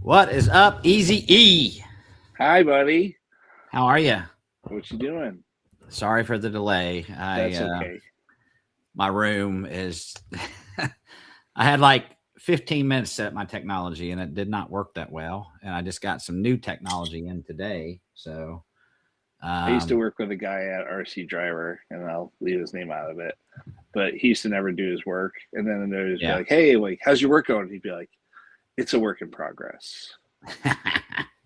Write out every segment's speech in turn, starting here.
What is up, Easy E? Hi, buddy. How are you? What you doing? Sorry for the delay. That's okay. My room is. I had like 15 minutes set up my technology, and it did not work that well. And I just got some new technology in today, so. I used to work with a guy at RC Driver, and I'll leave his name out of it. But he used to never do his work, and then there'd be like, "Hey, like, how's your work going?" He'd be like, "It's a work in progress."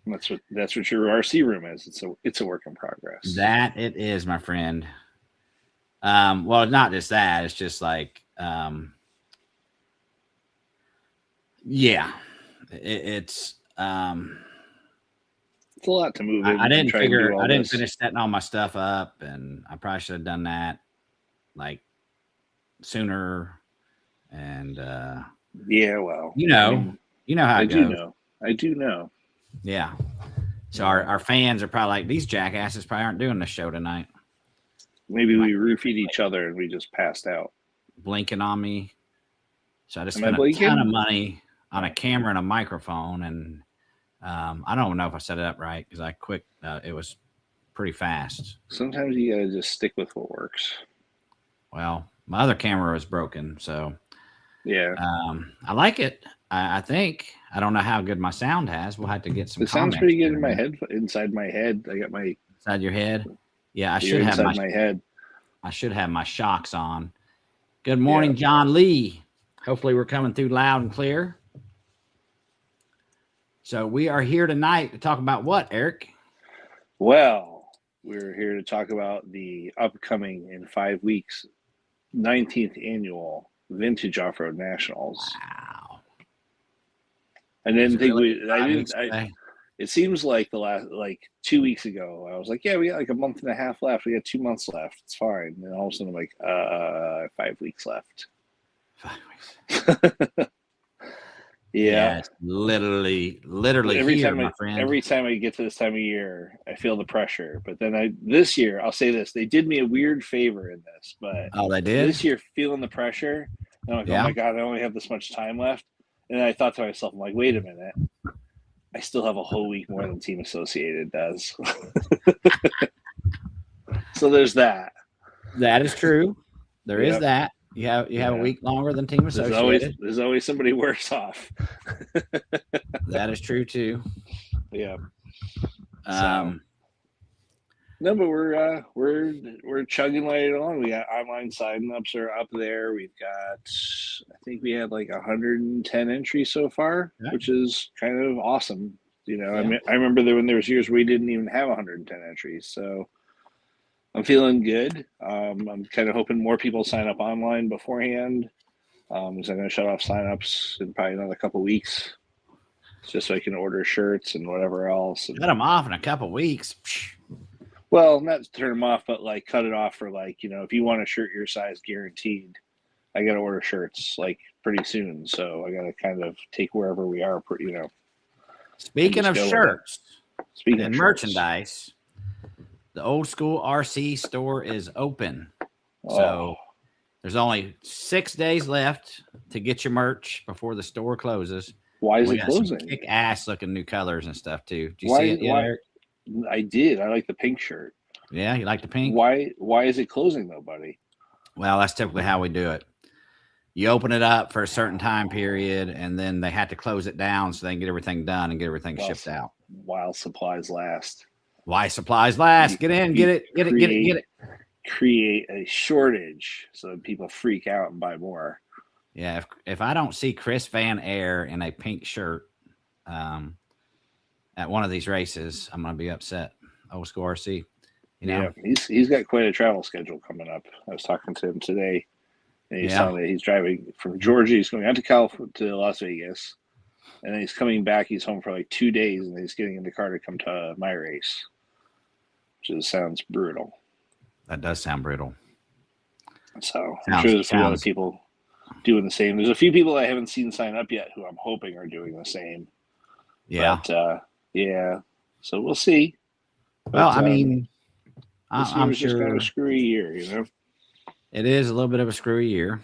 That's what your RC room is. It's a work in progress. That it is, my friend. Well, not just that. It's just like, yeah, it's a lot to move in. I didn't finish setting all my stuff up, and I probably should have done that like sooner. And yeah, well, you know how it goes. I do know. Yeah. So our fans are probably like, these jackasses probably aren't doing the show tonight. Maybe we roofied each other and we just passed out. Blinking on me. So I just spent a ton of money on a camera and a microphone, and I don't know if I set it up right because I quit. It was pretty fast. Sometimes you gotta just stick with what works. Well, my other camera was broken, so yeah. I like it. I think. I don't know how good my sound has. We'll have to get some. It sounds pretty good in my head. Inside my head, I got my inside your head. Yeah, I should have my head. I should have my shocks on. Good morning, John Lee. Hopefully, we're coming through loud and clear. So we are here tonight to talk about what, Eric? Well, we're here to talk about the upcoming in 5 weeks 19th annual Vintage Off-Road Nationals. Wow! I didn't think it seems like the last 2 weeks ago, I was like, yeah, we got like a month and a half left. We got 2 months left. It's fine. And all of a sudden, I'm like, 5 weeks left. 5 weeks. Yeah, literally every here, time my friend. Every time I get to this time of year, I feel the pressure. But then this year, I'll say this: they did me a weird favor in this. But they did this year, feeling the pressure. And I'm like, oh my god, I only have this much time left. And I thought to myself, I'm like, wait a minute, I still have a whole week more than Team Associated does. So there's that. That is true. There is that. You have a week longer than Team Associated. There's always somebody worse off. That is true too. Yeah. No, but we're chugging right along. We got online sign-ups are up there. We've got, I think we had like 110 entries so far, which is kind of awesome. I mean, I remember when there was years where we didn't even have 110 entries, so I'm feeling good. I'm kind of hoping more people sign up online beforehand. Because I'm going to shut off signups in probably another couple of weeks, just so I can order shirts and whatever else. Cut them off in a couple of weeks. Well, not turn them off, but like cut it off for if you want a shirt your size guaranteed, I got to order shirts like pretty soon. So I got to kind of take wherever we are, Speaking of shirts, and merchandise, the Old School RC store is open. So there's only 6 days left to get your merch before the store closes. Why is it closing? Some kick-ass looking new colors and stuff too. Did you see it yet, Eric? I did. I like the pink shirt. Yeah, you like the pink? Why is it closing though, buddy? Well, that's typically how we do it. You open it up for a certain time period, and then they have to close it down so they can get everything done and get everything shipped out. While supplies last. Why supplies last? Get in, get it. Create a shortage so people freak out and buy more. Yeah, if I don't see Chris VanAir in a pink shirt at one of these races, I'm gonna be upset. Old School RC. Yeah, he's got quite a travel schedule coming up. I was talking to him today, and he's telling me he's driving from Georgia. He's going out to California to Las Vegas, and then he's coming back. He's home for like 2 days, and then he's getting in the car to come to my race, which sounds brutal. That does sound brutal. So I'm sure there's a few other people doing the same. There's a few people I haven't seen sign up yet who I'm hoping are doing the same. Yeah. But, so we'll see. Well, I mean, I'm sure just kind of a screwy year, It is a little bit of a screwy year.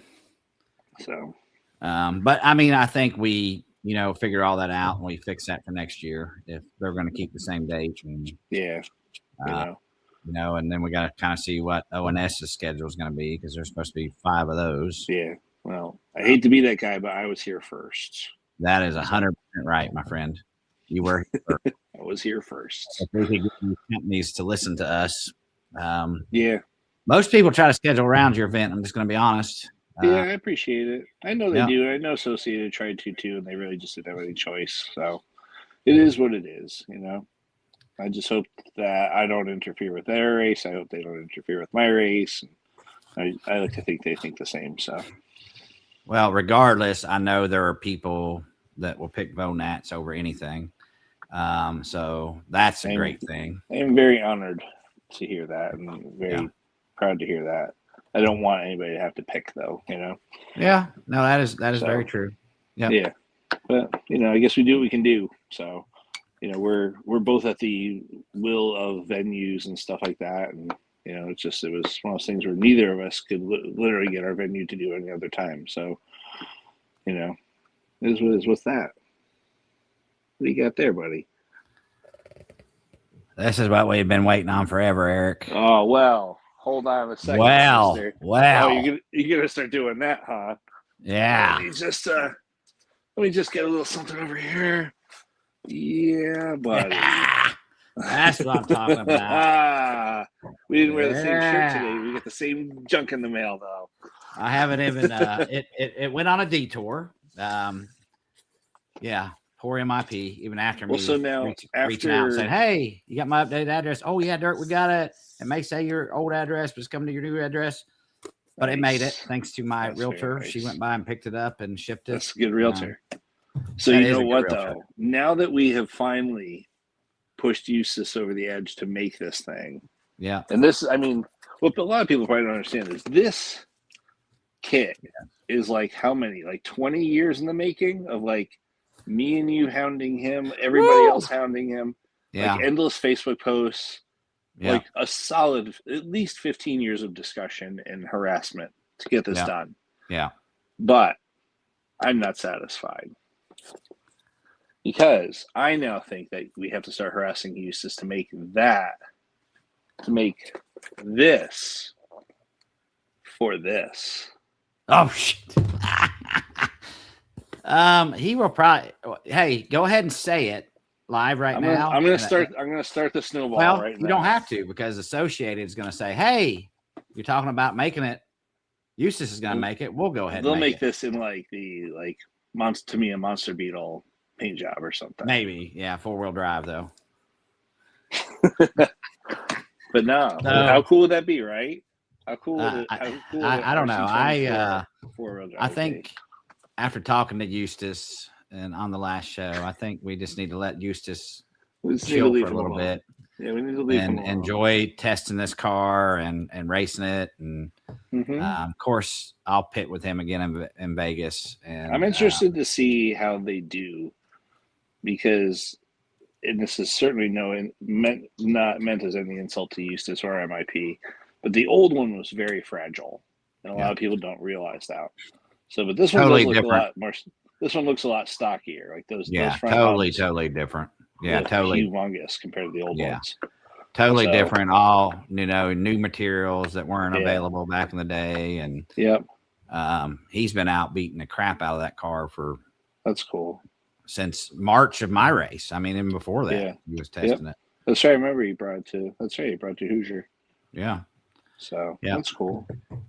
So, but I mean, I think we figure all that out and we fix that for next year if they're going to keep the same date. And, and then we got to kind of see what ONS's schedule is going to be because there's supposed to be 5 of those. Yeah. Well, I hate to be that guy, but I was here first. That is 100% right, my friend. You were here first. I was here first. If we could get these companies to listen to us. Yeah. Most people try to schedule around your event. I'm just going to be honest. Yeah, I appreciate it. I know they do. I know Associated tried to too, and they really just didn't have any choice. So it is what it is, I just hope that I don't interfere with their race. I hope they don't interfere with my race. I like to think they think the same. So, well, regardless, I know there are people that will pick VONATS over anything. So that's a great thing. I'm very honored to hear that, and very proud to hear that. I don't want anybody to have to pick, though. Yeah, no, that is very true. Yeah, but I guess we do what we can do. So, we're both at the will of venues and stuff like that, and it was one of those things where neither of us could literally get our venue to do any other time. So, it is what it is with that. What do you got there, buddy? This is what we've been waiting on forever, Eric. Oh, well, hold on a second. Wow. Oh, you're gonna start doing that, huh? Yeah. Let me just get a little something over here. Yeah, buddy. That's what I'm talking about. We didn't wear the same shirt today. We got the same junk in the mail, though. I haven't even. It went on a detour. Poor MIP, even after me reaching out and saying, "Hey, you got my updated address?" Oh yeah, Dirk, we got it. It may say your old address, but it's coming to your new address. But it made it thanks to my realtor. Nice. She went by and picked it up and shipped it. That's a good realtor. So you know what though? Now that we have finally pushed Eustace over the edge to make this thing, and this, what a lot of people probably don't understand is this kit is like how many, like 20 years in the making of like me and you hounding him, everybody else hounding him, like endless Facebook posts, like a solid at least 15 years of discussion and harassment to get this done. Yeah. But I'm not satisfied because I now think that we have to start harassing Eustace to make this for this. Oh shit. He will probably. Hey, go ahead and say it live now. I'm gonna start the snowball. Well, right now. You don't have to because Associated is gonna say, "Hey, you're talking about making it. Eustace is gonna make it. We'll go ahead. They'll and make this in like the Monster Beetle paint job or something. Maybe, 4-wheel drive though. But no, how cool would that be, right? How cool would it? I don't know. Four-wheel drive I think. After talking to Eustace and on the last show, I think we just need to let Eustace chill for a little bit. Yeah, we need to leave and enjoy testing this car and racing it. And of course, I'll pit with him again in Vegas. And I'm interested to see how they do because, and this is certainly not meant as any insult to Eustace or MIP, but the old one was very fragile, and a lot of people don't realize that. So, but this one does look a lot more. This one looks a lot stockier. Like those front totally different. Yeah, totally humongous compared to the old ones. Totally different. All new materials that weren't available back in the day, and he's been out beating the crap out of that car for. That's cool. Since March of my race. Even before that, he was testing it. That's right. I remember he brought it to. That's right. He brought it to Hoosier. Yeah. So that's cool.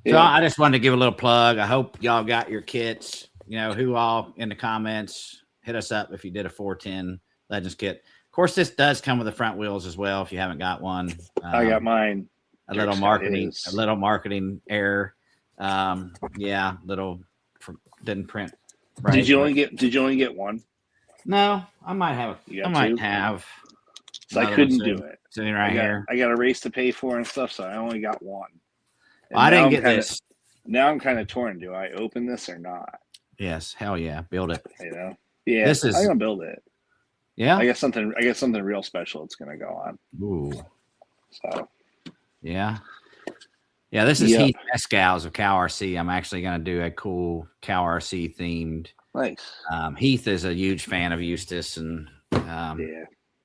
So I just wanted to give a little plug. I hope y'all got your kits. Who all in the comments, hit us up if you did a 410 Legends kit. Of course, this does come with the front wheels as well. If you haven't got one, I got mine. A little marketing error. Didn't print. Right. Did you only get one? No, I might have. I might have. So I couldn't do it. Sitting right here. I got a race to pay for and stuff, so I only got one. I didn't get this. Now I'm kind of torn. Do I open this or not? Yes, hell yeah, build it. Yeah. I'm gonna build it. Yeah, I guess something real special. It's gonna go on. Ooh. So. Yeah. This is Heath Escals of Cow RC. I'm actually gonna do a cool Cow RC themed Nice. Heath is a huge fan of Eustace, and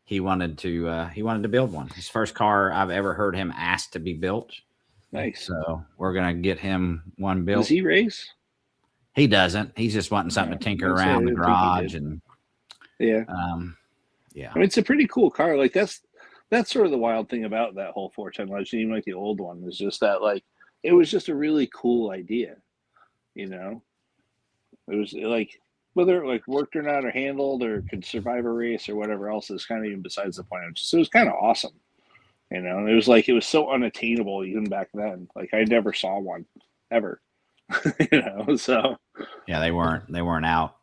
he wanted to build one. His first car I've ever heard him ask to be built. Nice. So we're gonna get him one built. Does he race? He doesn't. He's just wanting something to tinker around the garage and yeah. I mean, it's a pretty cool car. Like that's sort of the wild thing about that whole 410 Legend, even like the old one, is just that like it was just a really cool idea. You know, it was like whether it like worked or not, or handled, or could survive a race or whatever else is kind of even besides the point. So it was kind of awesome. You know, it was like it was so unattainable even back then. Like I never saw one ever. You know, so yeah, they weren't out.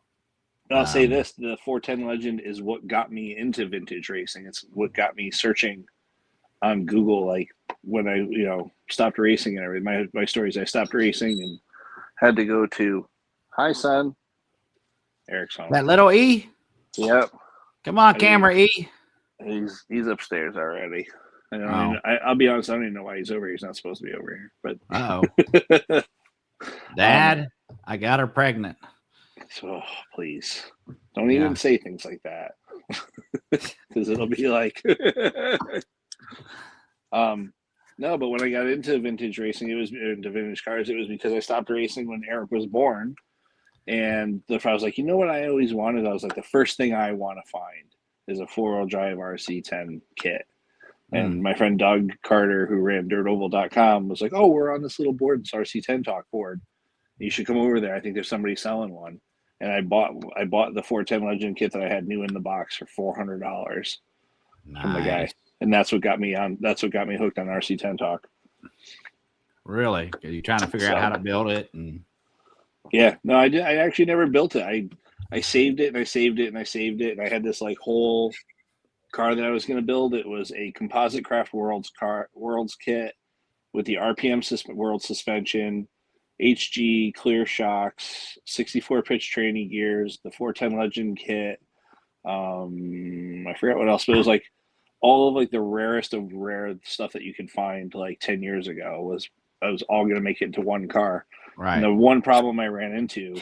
I'll say this: the 410 Legend is what got me into vintage racing. It's what got me searching on Google. Like when I, stopped racing and everything. My story is I stopped racing and had to go to. Hi, son. Eric's home. That little E. Yep. Come on, camera E. He's upstairs already. I'll be honest. I don't even know why he's over here. He's not supposed to be over here. But Dad, I got her pregnant. So please don't even say things like that, because it'll be like, no. But when I got into vintage racing, it was into vintage cars. It was because I stopped racing when Eric was born, and I was like, you know what I always wanted? I was like, the first thing I want to find is a 4-wheel drive RC10 kit. And my friend Doug Carter, who ran dirtoval.com, was like, oh, we're on this little board, this RC10 Talk board. You should come over there. I think there's somebody selling one. And I bought the 410 Legend kit that I had new in the box for $400 from the guy. And that's what got me hooked on RC10 Talk. Really? Are you trying to figure out how to build it? Yeah. No, I did. I actually never built it. I saved it and I saved it and I saved it. And I had this like whole car that I was going to build. It was a Composite Craft Worlds kit with the RPM World suspension, HG clear shocks, 64 pitch training gears, the 410 Legend kit. I forgot what else, but it was like all of like the rarest of rare stuff that you could find like 10 years ago was all going to make it into one car. Right. And the one problem I ran into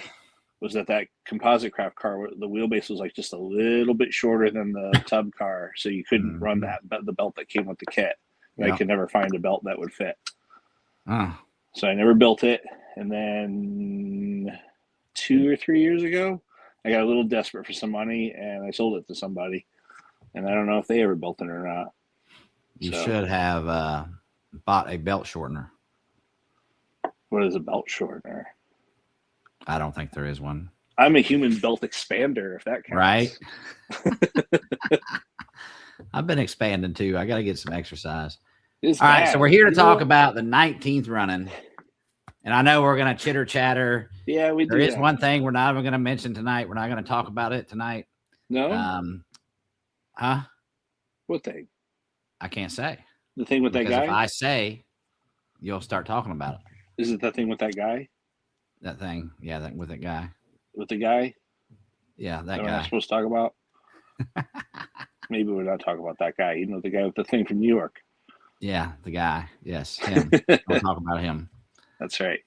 was that Composite Craft car, the wheelbase was like just a little bit shorter than the tub car, so you couldn't run the belt that came with the kit. And I could never find a belt that would fit. So I never built it. And then 2 or 3 years ago, I got a little desperate for some money and I sold it to somebody. And I don't know if they ever built it or not. You should have bought a belt shortener. What is a belt shortener? I don't think there is one. I'm a human belt expander, if that counts. Right. I've been expanding too. I got to get some exercise. All right, so we're here to talk about the 19th running. And I know we're going to chitter chatter. Yeah, we do. There is one thing we're not even going to mention tonight. We're not going to talk about it tonight. No? What thing? I can't say. The thing with that guy? If I say, you'll start talking about it. Is it that thing with that guy? That thing. Yeah, with that guy. With the guy? Yeah, that guy. We're not supposed to talk about? Maybe we're not talking about that guy. You know, the guy with the thing from New York. Yeah, the guy. Yes, him. We'll talk about him. That's right.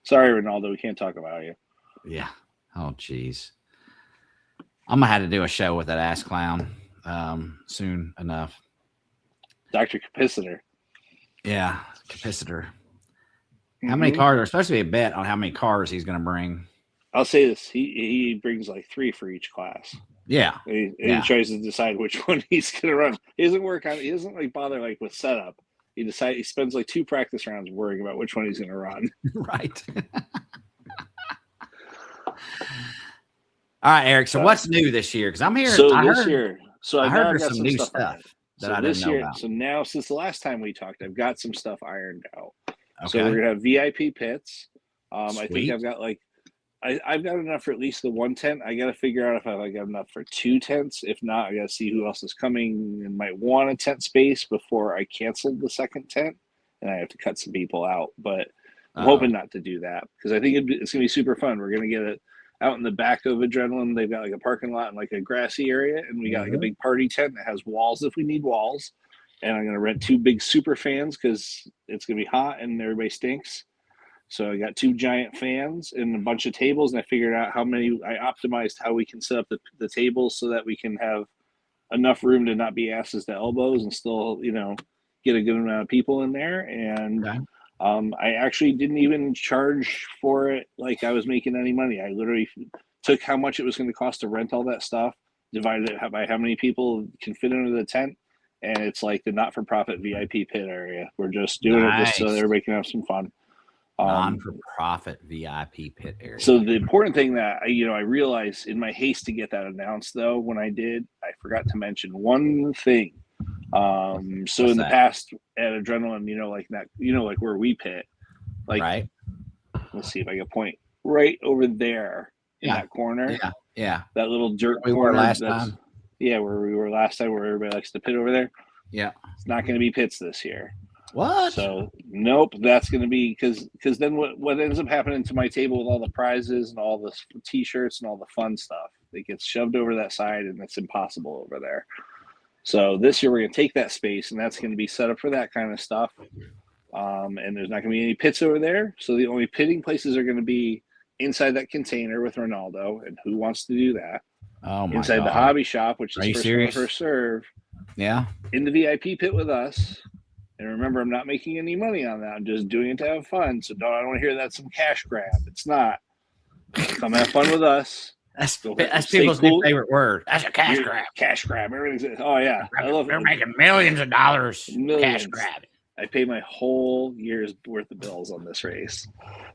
Sorry, Reinaldo. We can't talk about you. Yeah. Oh, geez. I'm going to have to do a show with that ass clown soon enough. Dr. Capacitor. Yeah, Capacitor. How many cars? There's supposed to be a bet on how many cars he's going to bring. I'll say this. He brings like 3 for each class. Yeah. And he tries to decide which one he's going to run. He doesn't work on it. He doesn't like bother like with setup. He spends like 2 practice rounds worrying about which one he's going to run. Right. All right, Eric. So what's new this year? Because I'm here. So I heard there's some new stuff that I didn't know about. So now, since the last time we talked, I've got some stuff ironed out. Okay. So we're gonna have VIP pits. I think I've got I've got enough for at least the 1 tent. I got to figure out if I've got enough for 2 tents. If not, I got to see who else is coming and might want a tent space before I cancel the second tent, and I have to cut some people out. But I'm hoping not to do that because I think it's gonna be super fun. We're gonna get it out in the back of Adrenaline. They've got like a parking lot and like a grassy area, and we got like a big party tent that has walls if we need walls. And I'm gonna rent 2 big super fans because it's gonna be hot and everybody stinks. So I got 2 giant fans and a bunch of tables, and I figured out I optimized how we can set up the tables so that we can have enough room to not be asses to elbows and still, get a good amount of people in there. And Okay. I actually didn't even charge for it like I was making any money. I literally took how much it was going to cost to rent all that stuff, divided it by how many people can fit under the tent, and it's like the not-for-profit VIP pit area. We're just doing it just so Nice. everybody can have some fun. Non-for-profit VIP pit area. So the important thing that I realized in my haste to get that announced, though, when I did, I forgot to mention one thing. So in the past at Adrenaline, like that, like where we pit, like, right. Let's see if I can point right over there in that corner. Yeah. That little dirt corner. Were last time. Yeah, where we were last time, where everybody likes to pit over there. Yeah. It's not going to be pits this year. What? So nope, that's going to be because then what ends up happening to my table with all the prizes and all the T-shirts and all the fun stuff, it gets shoved over that side, and it's impossible over there. So this year we're going to take that space, and that's going to be set up for that kind of stuff. And there's not going to be any pits over there. So the only pitting places are going to be inside that container with Reinaldo, and who wants to do that? Oh my inside God. The hobby shop, which is first serious? come, first serve. Yeah. In the VIP pit with us. And remember, I'm not making any money on that. I'm just doing it to have fun. So I don't want to hear that's some cash grab. It's not. Come have fun with us. That's people's new favorite word. That's a cash grab. Cash grab. Everything's. Oh yeah, I love it. They're making millions of dollars. Cash grab. I paid my whole year's worth of bills on this race.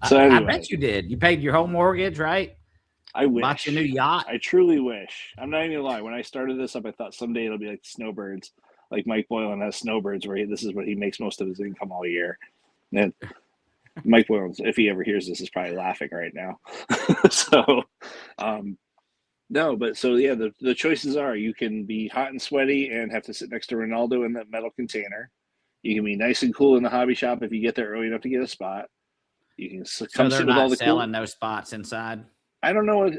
So anyway, I bet you did. You paid your whole mortgage, right? I wish. Bought your new yacht. I truly wish. I'm not even gonna lie. When I started this up, I thought someday it'll be like Snowbirds. Like Mike Boylan has Snowbirds, where this is what he makes most of his income all year. And Mike Boylan, if he ever hears this, is probably laughing right now. No, but so yeah, the choices are: you can be hot and sweaty and have to sit next to Reinaldo in that metal container. You can be nice and cool in the hobby shop if you get there early enough to get a spot. You can come sit with all the selling no spots inside. I don't know.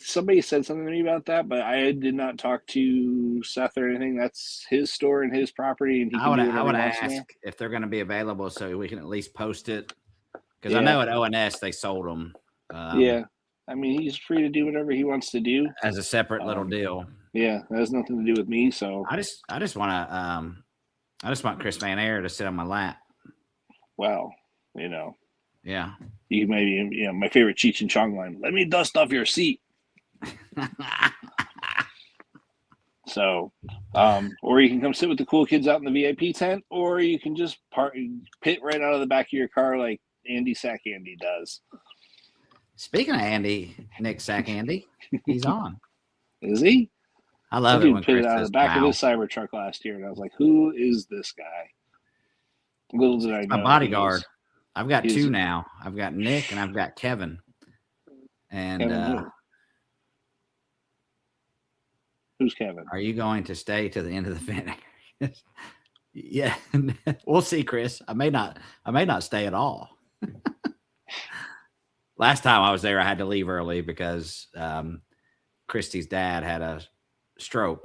Somebody said something to me about that, but I did not talk to Seth or anything. That's his store and his property, and I would ask if they're going to be available so we can at least post it. Because I know at ONS they sold them. Yeah, I mean he's free to do whatever he wants to do as a separate little deal. Yeah, that has nothing to do with me. So I just want Chris VanAir to sit on my lap. Well, Yeah. You maybe, my favorite Cheech and Chong line, let me dust off your seat. So, or you can come sit with the cool kids out in the VIP tent, or you can just pit right out of the back of your car like Andy Sack Andy does. Speaking of Andy, Nick Sack Andy, he's on. Is he? I love it when Chris Chris out of the back of his Cybertruck last year, and I was like, who is this guy? Little did I know. My bodyguard. I've got two now. I've got Nick and I've got Kevin. And who's Kevin? Are you going to stay to the end of the VanAir? Yeah, we'll see, Chris. I may not stay at all. Last time I was there, I had to leave early because Christy's dad had a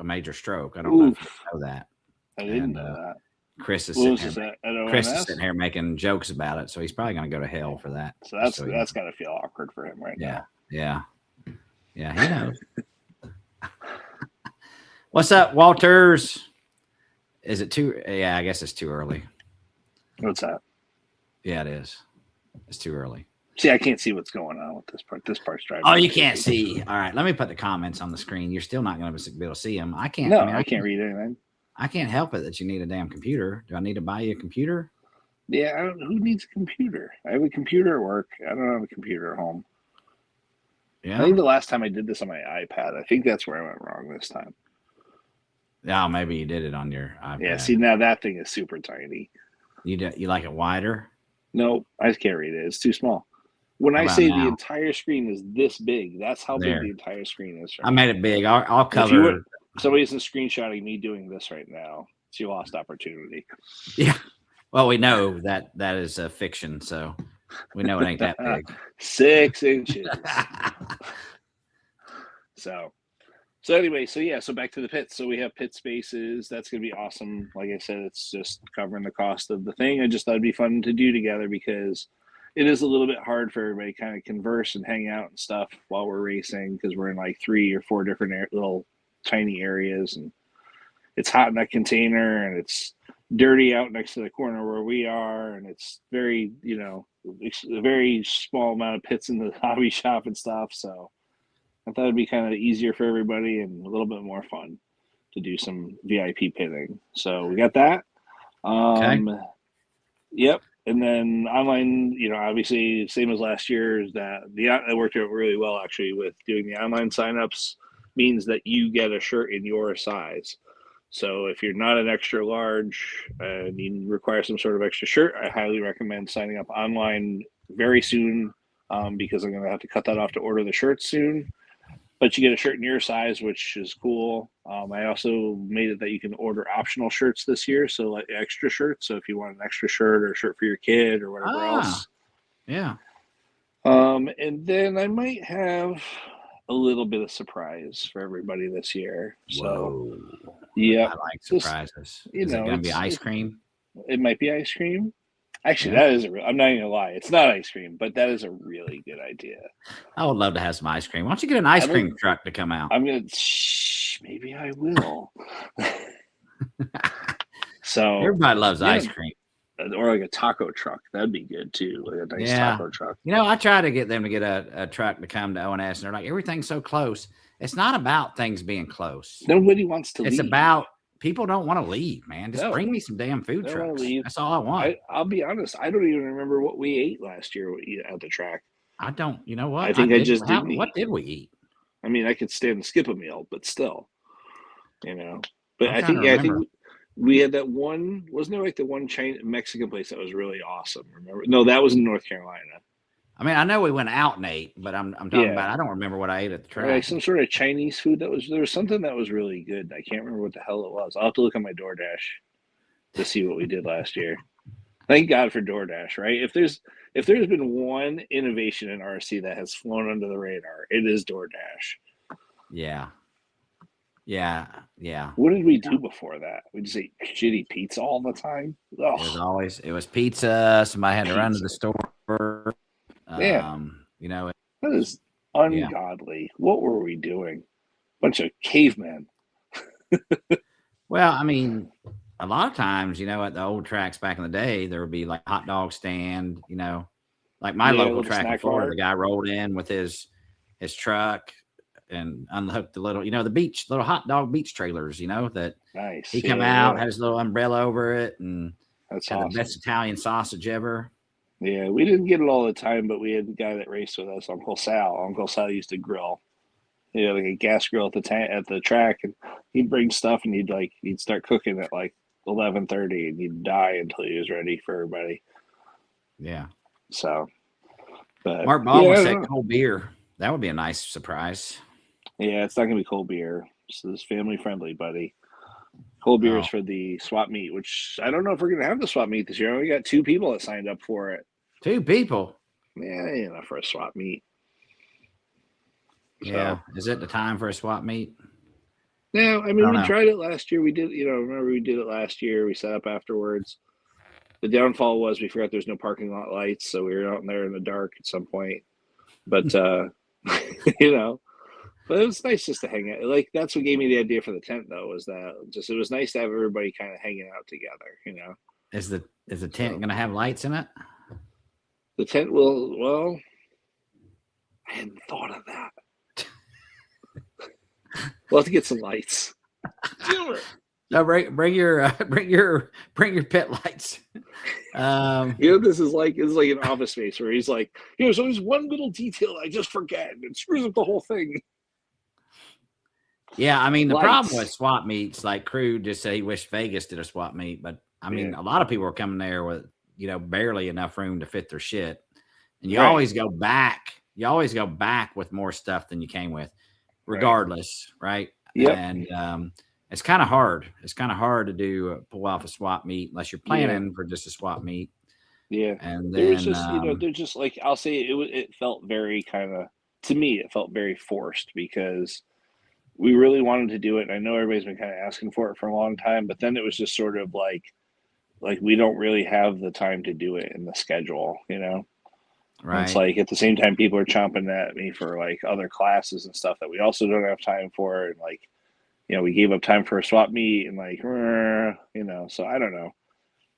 major stroke. I don't know if you know that. I didn't know that. Chris is sitting here making jokes about it, so he's probably going to go to hell for that. So that's got to feel awkward for him right now. Yeah, he knows. What's up, Walters? Is it too? Yeah, I guess it's too early. What's that? Yeah, it is. It's too early. See, I can't see what's going on with this part. This part's driving. Oh, you can't see. All right, let me put the comments on the screen. You're still not going to be able to see them. I can't. No, I can't read anything. I can't help it that you need a damn computer. Do I need to buy you a computer? Yeah, who needs a computer? I have a computer at work. I don't have a computer at home. Yeah, I think the last time I did this on my iPad, I think that's where I went wrong this time. Yeah, maybe you did it on your iPad. Yeah, see, now that thing is super tiny. You like it wider? No, I just can't read it. It's too small. When I say the entire screen is this big, that's how big the entire screen is. I made it big. I'll cover. Somebody isn't screenshotting me doing this right now. It's your lost opportunity. Yeah. Well, we know that is a fiction, so we know it ain't that big. 6 inches. So anyway, so back to the pits. So we have pit spaces. That's going to be awesome. Like I said, it's just covering the cost of the thing. I just thought it'd be fun to do together because it is a little bit hard for everybody to kind of converse and hang out and stuff while we're racing because we're in like 3 or 4 different little tiny areas, and it's hot in that container, and it's dirty out next to the corner where we are, and it's very, it's a very small amount of pits in the hobby shop and stuff. So I thought it'd be kind of easier for everybody and a little bit more fun to do some VIP pitting. So we got that. Okay. Yep. And then online, obviously same as last year, is that it worked out really well actually with doing the online signups. Means that you get a shirt in your size. So if you're not an extra large and you require some sort of extra shirt, I highly recommend signing up online very soon, because I'm going to have to cut that off to order the shirts soon. But you get a shirt in your size, which is cool. I also made it that you can order optional shirts this year, so like extra shirts. So if you want an extra shirt or a shirt for your kid or whatever else. Yeah. And then I might have a little bit of surprise for everybody this year. So, yeah, I like surprises. Is it going to be ice cream? It might be ice cream. Actually, that is I'm not even gonna lie. It's not ice cream, but that is a really good idea. I would love to have some ice cream. Why don't you get an ice cream truck to come out? Maybe I will. So everybody loves ice cream. Or like a taco truck. That'd be good too. Like a nice taco truck. I try to get them to get a truck to come to ONS, and they're like, everything's so close. It's not about things being close. Nobody wants to leave. It's about people don't want to leave, man. Just bring me some damn food trucks. That's all I want. I'll be honest. I don't even remember what we ate last year at the track. I don't. You know what? I think I just didn't eat. What did we eat? I mean, I could stand and skip a meal, but still, But I think we had that one. Wasn't there like the one Mexican place that was really awesome? Remember? No, that was in North Carolina. I mean, I know we went out and ate, but I'm talking about I don't remember what I ate at the track. Like some sort of Chinese food there was something that was really good. I can't remember what the hell it was. I'll have to look on my DoorDash to see what we did last year. Thank God for DoorDash, right? If there's been one innovation in RC that has flown under the radar, it is DoorDash. Yeah. What did we do before that? We just ate shitty pizza all the time. Ugh. It was pizza. Somebody had to run to the store. That is ungodly. Yeah. What were we doing? Bunch of cavemen. Well, I mean, a lot of times, at the old tracks back in the day, there would be like hot dog stand, like my local track in Florida, the guy rolled in with his truck and unhooked the little, the little hot dog beach trailers, that nice. He come out, had his little umbrella over it, and that's had the best Italian sausage ever. Yeah, we didn't get it all the time, but we had the guy that raced with us, Uncle Sal. Uncle Sal used to grill, like a gas grill at the track, and he'd bring stuff, and he'd start cooking at like 11:30, and he'd die until he was ready for everybody. Yeah. So, but Mark Baldwin said cold beer. That would be a nice surprise. Yeah, it's not gonna be cold beer. So it's family friendly, buddy. Cold beer is for the swap meet, which I don't know if we're gonna have the swap meet this year. We got 2 people that signed up for it. 2 people? Yeah, for a swap meet. Yeah. So, is it the time for a swap meet? No, I mean, we tried it last year. We did, remember we did it last year. We set up afterwards. The downfall was we forgot there's no parking lot lights, so we were out there in the dark at some point. But, but it was nice just to hang out. Like, that's what gave me the idea for the tent, though, was that it was nice to have everybody kind of hanging out together, Is the tent going to have lights in it? The tent will, I hadn't thought of that. We'll have to get some lights. No, bring your pit lights. This is like an office space where he's like, there's always one little detail I just forget, and it screws up the whole thing. Yeah, I mean, the problem with swap meets, like Crew just said he wished Vegas did a swap meet, but I mean, a lot of people are coming there with, barely enough room to fit their shit. And you always go back. You always go back with more stuff than you came with, regardless, right? Yep. And it's kind of hard. It's kind of hard to pull off a swap meet unless you're planning for just a swap meet. Yeah. And then, there's just, they're just like, I'll say it felt very to me, it felt very forced because we really wanted to do it. And I know everybody's been kind of asking for it for a long time, but then it was just sort of like we don't really have the time to do it in the schedule, Right. And it's like at the same time, people are chomping at me for like other classes and stuff that we also don't have time for. And like, we gave up time for a swap meet and like, so I don't know.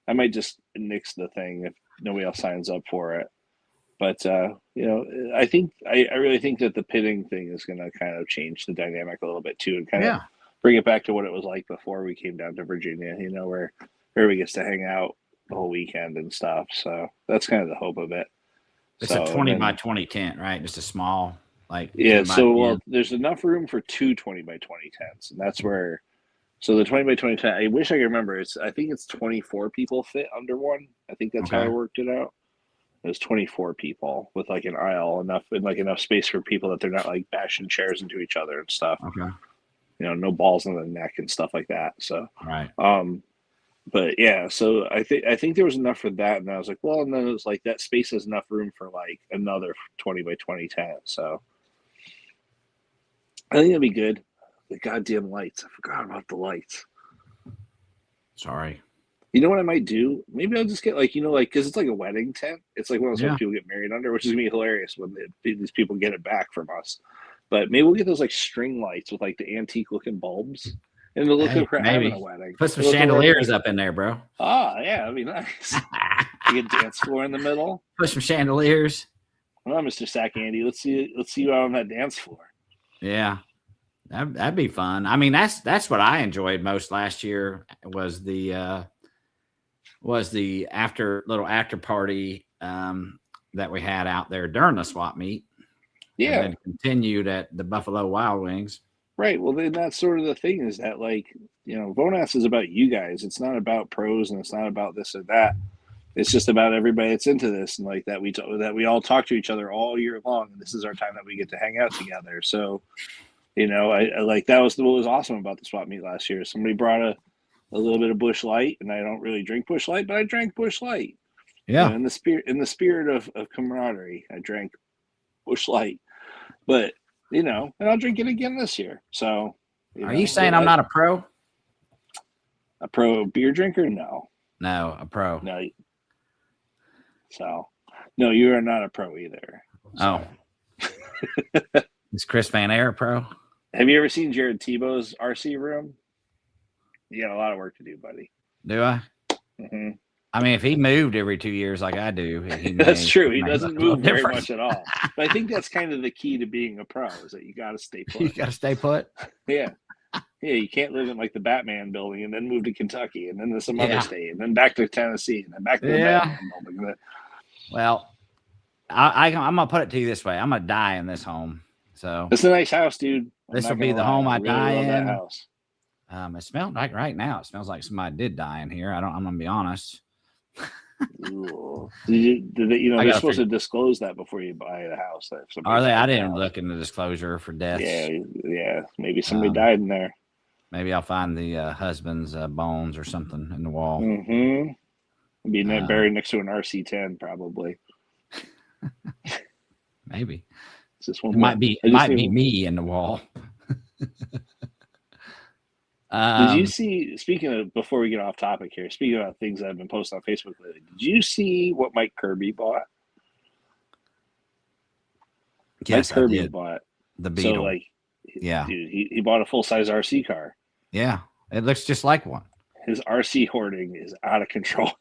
I might just nix the thing if nobody else signs up for it. But, I really think that the pitting thing is going to kind of change the dynamic a little bit too and kind of bring it back to what it was like before we came down to Virginia, where everybody gets to hang out the whole weekend and stuff. So that's kind of the hope of it. It's a 20 by 20 tent, right? Just a small, like. Yeah. So, there's enough room for 2 20 by 20 tents. And that's where, so the 20 by 20 tent, I wish I could remember. I think it's 24 people fit under one. I think that's how I worked it out. There's 24 people with like an aisle enough space for people that they're not like bashing chairs into each other and stuff. Okay. No balls in the neck and stuff like that. So, right. But yeah, so I think there was enough for that, and I was like, well, and then it was like that space has enough room for like another 20 by 20 tent. So I think that'd be good. The goddamn lights! I forgot about the lights. Sorry. You know what I might do? Maybe I'll just get because it's like a wedding tent. It's like one of those ones people get married under, which is gonna be hilarious when these people get it back from us. But maybe we'll get those like string lights with like the antique looking bulbs. And it'll look like we're having a wedding. Put some chandeliers up in there, bro. Oh, yeah, that'd be nice. You get a dance floor in the middle. Put some chandeliers. Well, Mr. Sack Andy, let's see you out on that dance floor. Yeah, that'd be fun. I mean, that's what I enjoyed most last year was the little after party that we had out there during the swap meet. Yeah, and then continued at the Buffalo Wild Wings. Right. Well, then that's sort of the thing is that VONATS is about you guys. It's not about pros and it's not about this or that. It's just about everybody that's into this and like that we all talk to each other all year long. And this is our time that we get to hang out together. So, I like that was what was awesome about the swap meet last year. Somebody brought a little bit of Busch Light, and I don't really drink Busch Light, but I drank Busch Light. Yeah. In the spirit of camaraderie, I drank Busch Light. But and I'll drink it again this year. So, are you saying I'm not a pro? A pro beer drinker? No, a pro. No. So, no, you are not a pro either. So. Oh, is Chris VanAir a pro? Have you ever seen Jared Tebow's RC room? You got a lot of work to do, buddy. Do I? Mm-hmm. I mean, if he moved every 2 years like I do, that's true. He doesn't move very much at all. But I think that's kind of the key to being a pro is that you got to stay put. You got to stay put. Yeah. Yeah, you can't live in like the Batman building and then move to Kentucky and then to some other state and then back to Tennessee and then back to the Batman building. Well, I'm gonna put it to you this way: I'm gonna die in this home. So it's a nice house, dude. This will be the home I die in. That house. It smells like right now. It smells like somebody did die in here. I'm gonna be honest. They're supposed to disclose that before you buy the house. Are they? I didn't look into disclosure for deaths. Yeah. Maybe somebody died in there. Maybe I'll find the husband's bones or something in the wall. Mm-hmm. Be buried next to an RC10, probably. Maybe. It's just one. It might be me in the wall. Did you see, speaking of, before we get off topic here, speaking about things that have been posted on Facebook lately, did you see what Mike Kirby bought? Yes, Mike Kirby bought the Beetle. So dude, he bought a full-size RC car. Yeah, it looks just like one. His RC hoarding is out of control.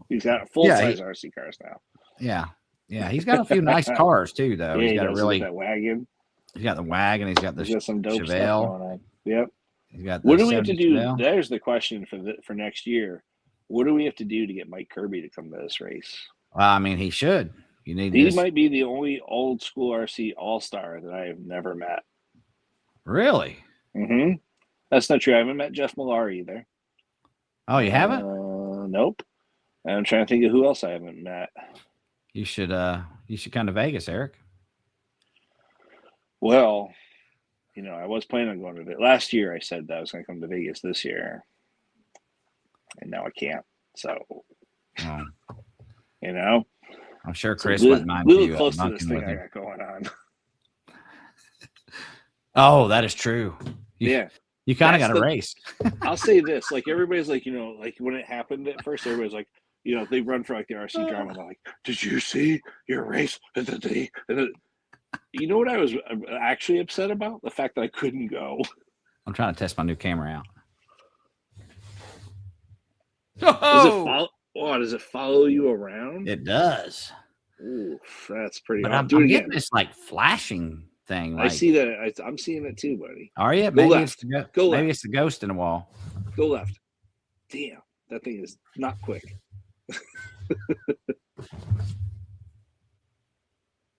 He's got full-size RC cars now. Yeah, he's got a few nice cars too, though. Yeah, he's got that wagon. He's got the wagon. He's got the some dope Chevelle. Stuff going on. Yep. What do we have to do? There's the question for next year. What do we have to do to get Mike Kirby to come to this race? Well, I mean, he should. He might be the only old school RC all-star that I have never met. Really? Mm-hmm. That's not true. I haven't met Jeff Millar either. Oh, you haven't? Nope. I'm trying to think of who else I haven't met. You should come to Vegas, Eric. Well, I was planning on going to Vegas. Last year I said that I was going to come to Vegas this year. And now I can't. So, I'm sure Chris wouldn't mind you. A little close to this thing I got going on. Oh, that is true. You kind of got a race. I'll say this. Like, everybody's like, like when it happened at first, everybody's like, they run for like the RC drama. They're like, "Did you see your race?" You know what I was actually upset about? The fact that I couldn't go. I'm trying to test my new camera out. Does it follow you around? It does. Ooh, that's pretty. But I'm getting this like flashing thing. I see that. I'm seeing it too, buddy. Are you? Maybe it's the ghost in the wall. Go left. Damn, that thing is not quick.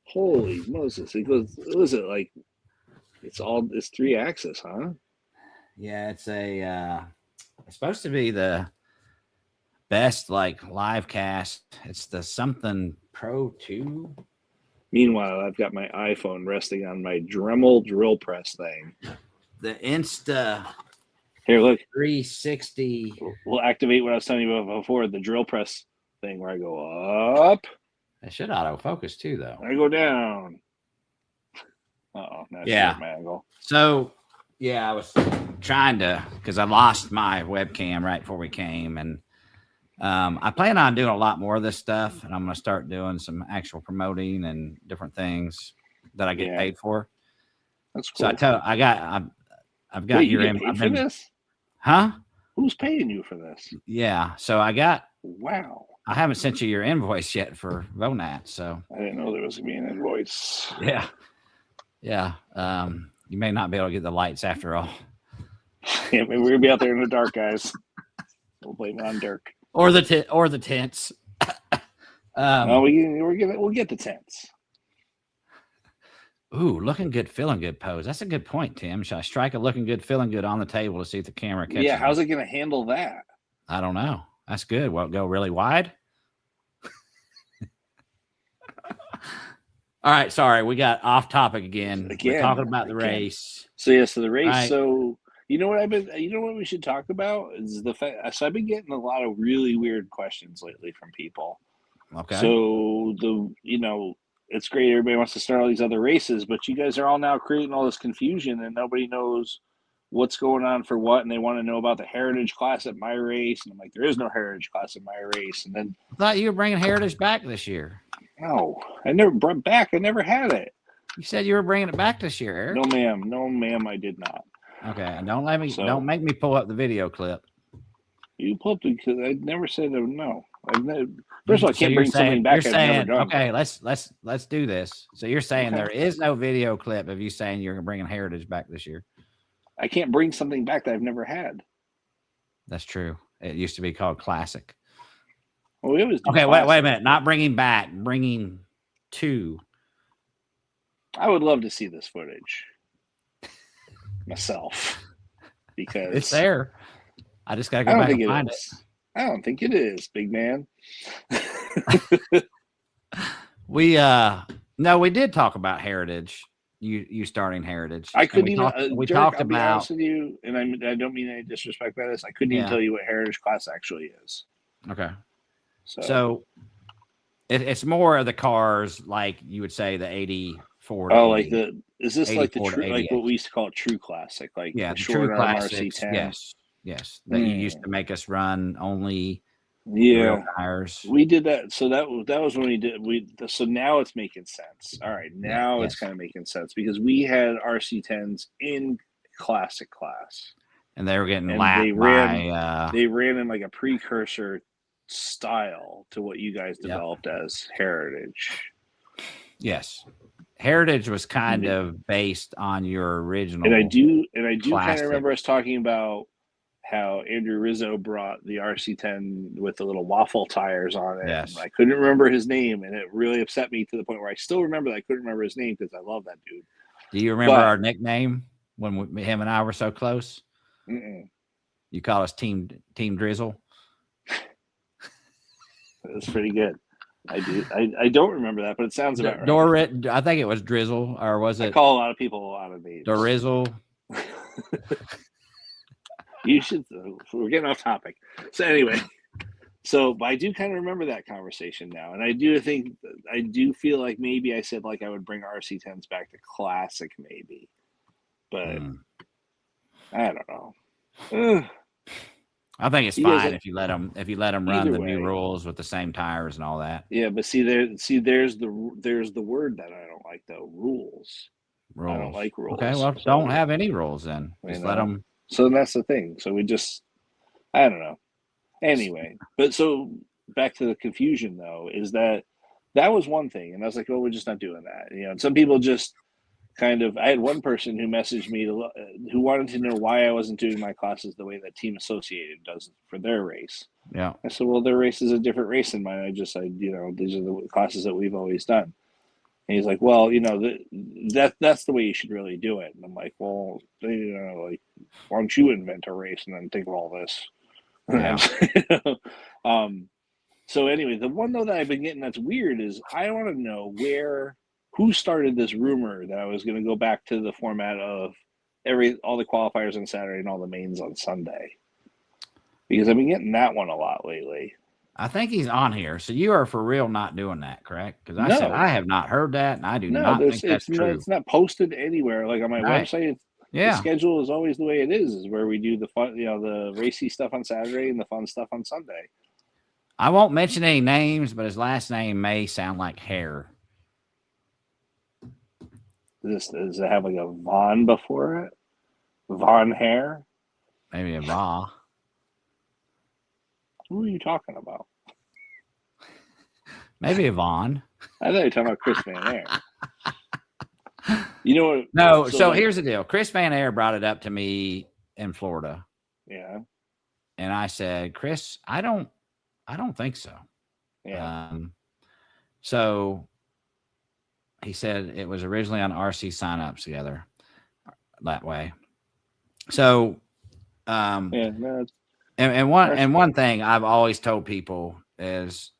Holy Moses! It goes. What is it like? It's 3-axis, huh? Yeah, it's supposed to be the best like live cast. It's the something Pro 2. Meanwhile, I've got my iPhone resting on my Dremel drill press thing. The Insta. Here, look. 360. We'll activate what I was telling you about before, the drill press thing where I go up. It should autofocus too, though. I go down. Yeah. My angle. So, yeah, I was trying to, because I lost my webcam right before we came, and I plan on doing a lot more of this stuff, and I'm going to start doing some actual promoting and different things that I get paid for. That's cool. So I've got your invoice for this? Huh? Who's paying you for this? Yeah. So wow. I haven't sent you your invoice yet for VONATS, so I didn't know there was gonna be an invoice. Yeah. Yeah. You may not be able to get the lights after all. Yeah, maybe we're gonna be out there in the dark, guys. We'll blame it on Dirk. Or the tents. No, we'll get the tents. Ooh, looking good, feeling good pose. That's a good point, Tim. Should I strike a looking good, feeling good on the table to see if the camera catches Yeah, how's it going to handle that? I don't know. That's good. Will it go really wide? All right, sorry, we got off topic again. We're talking about the race. So the race. Right. So you know what we should talk about is the fact. So I've been getting a lot of really weird questions lately from people. Okay. So it's great. Everybody wants to start all these other races, but you guys are all now creating all this confusion, and nobody knows what's going on for what. And they want to know about the heritage class at my race, and I'm like, there is no heritage class at my race. And then I thought you were bringing heritage back this year. No, I never brought back. I never had it. You said you were bringing it back this year, Eric. No, ma'am, I did not. Okay, and don't make me pull up the video clip. You pulled it because I never said no. First of all, I can't bring something back. You're saying, okay, let's do this. So you're saying there is no video clip of you saying you're bringing heritage back this year. I can't bring something back that I've never had. That's true. It used to be called classic. Well, it was okay. Wait a minute. Not bringing back, bringing to. I would love to see this footage myself because it's there. I just gotta go back and find it. I don't think it is, big man. We did talk about heritage. You starting heritage. I couldn't even. We Dirk, talked I'll about. Be honest with you, and I don't mean any disrespect by this. I couldn't even tell you what heritage class actually is. Okay. So it's more of the cars, like you would say the 84. Oh, like is this like the true, like what we used to call it true classic, like the short true arm classics, RC10. Yes. That you used to make us run only. Yeah, tires. We did that. So that was when we did. So now it's making sense. All right, now it's kind of making sense because we had RC10s in classic class, and they were getting lapped. They ran in like a precursor style to what you guys developed as heritage. Yes, heritage was kind of based on your original. And I do kind of remember us talking about how Andrew Rizzo brought the RC10 with the little waffle tires on it. Yes. I couldn't remember his name, and it really upset me to the point where I still remember that I couldn't remember his name because I love that dude. Do you remember our nickname when him and I were so close? Mm-mm. You call us Team Drizzle. That's pretty good. I do. I don't remember that, but it sounds about right. I think it was Drizzle, or was it? I call a lot of people a lot of names. Drizzle. You should. We're getting off topic. So anyway, but I do kind of remember that conversation now, and I do feel like maybe I said like I would bring RC10s back to classic, maybe, but I don't know. I think it's fine if you let them run the new way. rules with the same tires and all that. Yeah, but there's the word that I don't like though. Rules. I don't like rules. Okay, well, don't have any rules then. Just let them. So that's the thing. So I don't know. Anyway, but so back to the confusion though, is that was one thing, and I was like, "Oh, we're just not doing that." And some people just kind of. I had one person who messaged me who wanted to know why I wasn't doing my classes the way that Team Associated does for their race. Yeah. I said, "Well, their race is a different race than mine. These are the classes that we've always done." And he's like, "Well, that's the way you should really do it." And I'm like, "Well, why don't you invent a race and then think of all this?" Yeah. So anyway, the one though that I've been getting that's weird is I want to know who started this rumor that I was going to go back to the format of all the qualifiers on Saturday and all the mains on Sunday, because I've been getting that one a lot lately. I think he's on here. So you are for real not doing that, correct? Because I said I have not heard that, and I do not think that's true. It's not posted anywhere. Like on my website, the schedule is always the way it is where we do the fun, the racy stuff on Saturday and the fun stuff on Sunday. I won't mention any names, but his last name may sound like hair. Does it have like a Von before it? VanAir? Maybe a Va. Who are you talking about? Maybe a Vaughn. I thought you were talking about Chris VanAir. You know what? No, so here's the deal. Chris VanAir brought it up to me in Florida. Yeah. And I said, Chris, I don't think so. Yeah. So he said it was originally on RC signups together that way. So and one thing I've always told people is,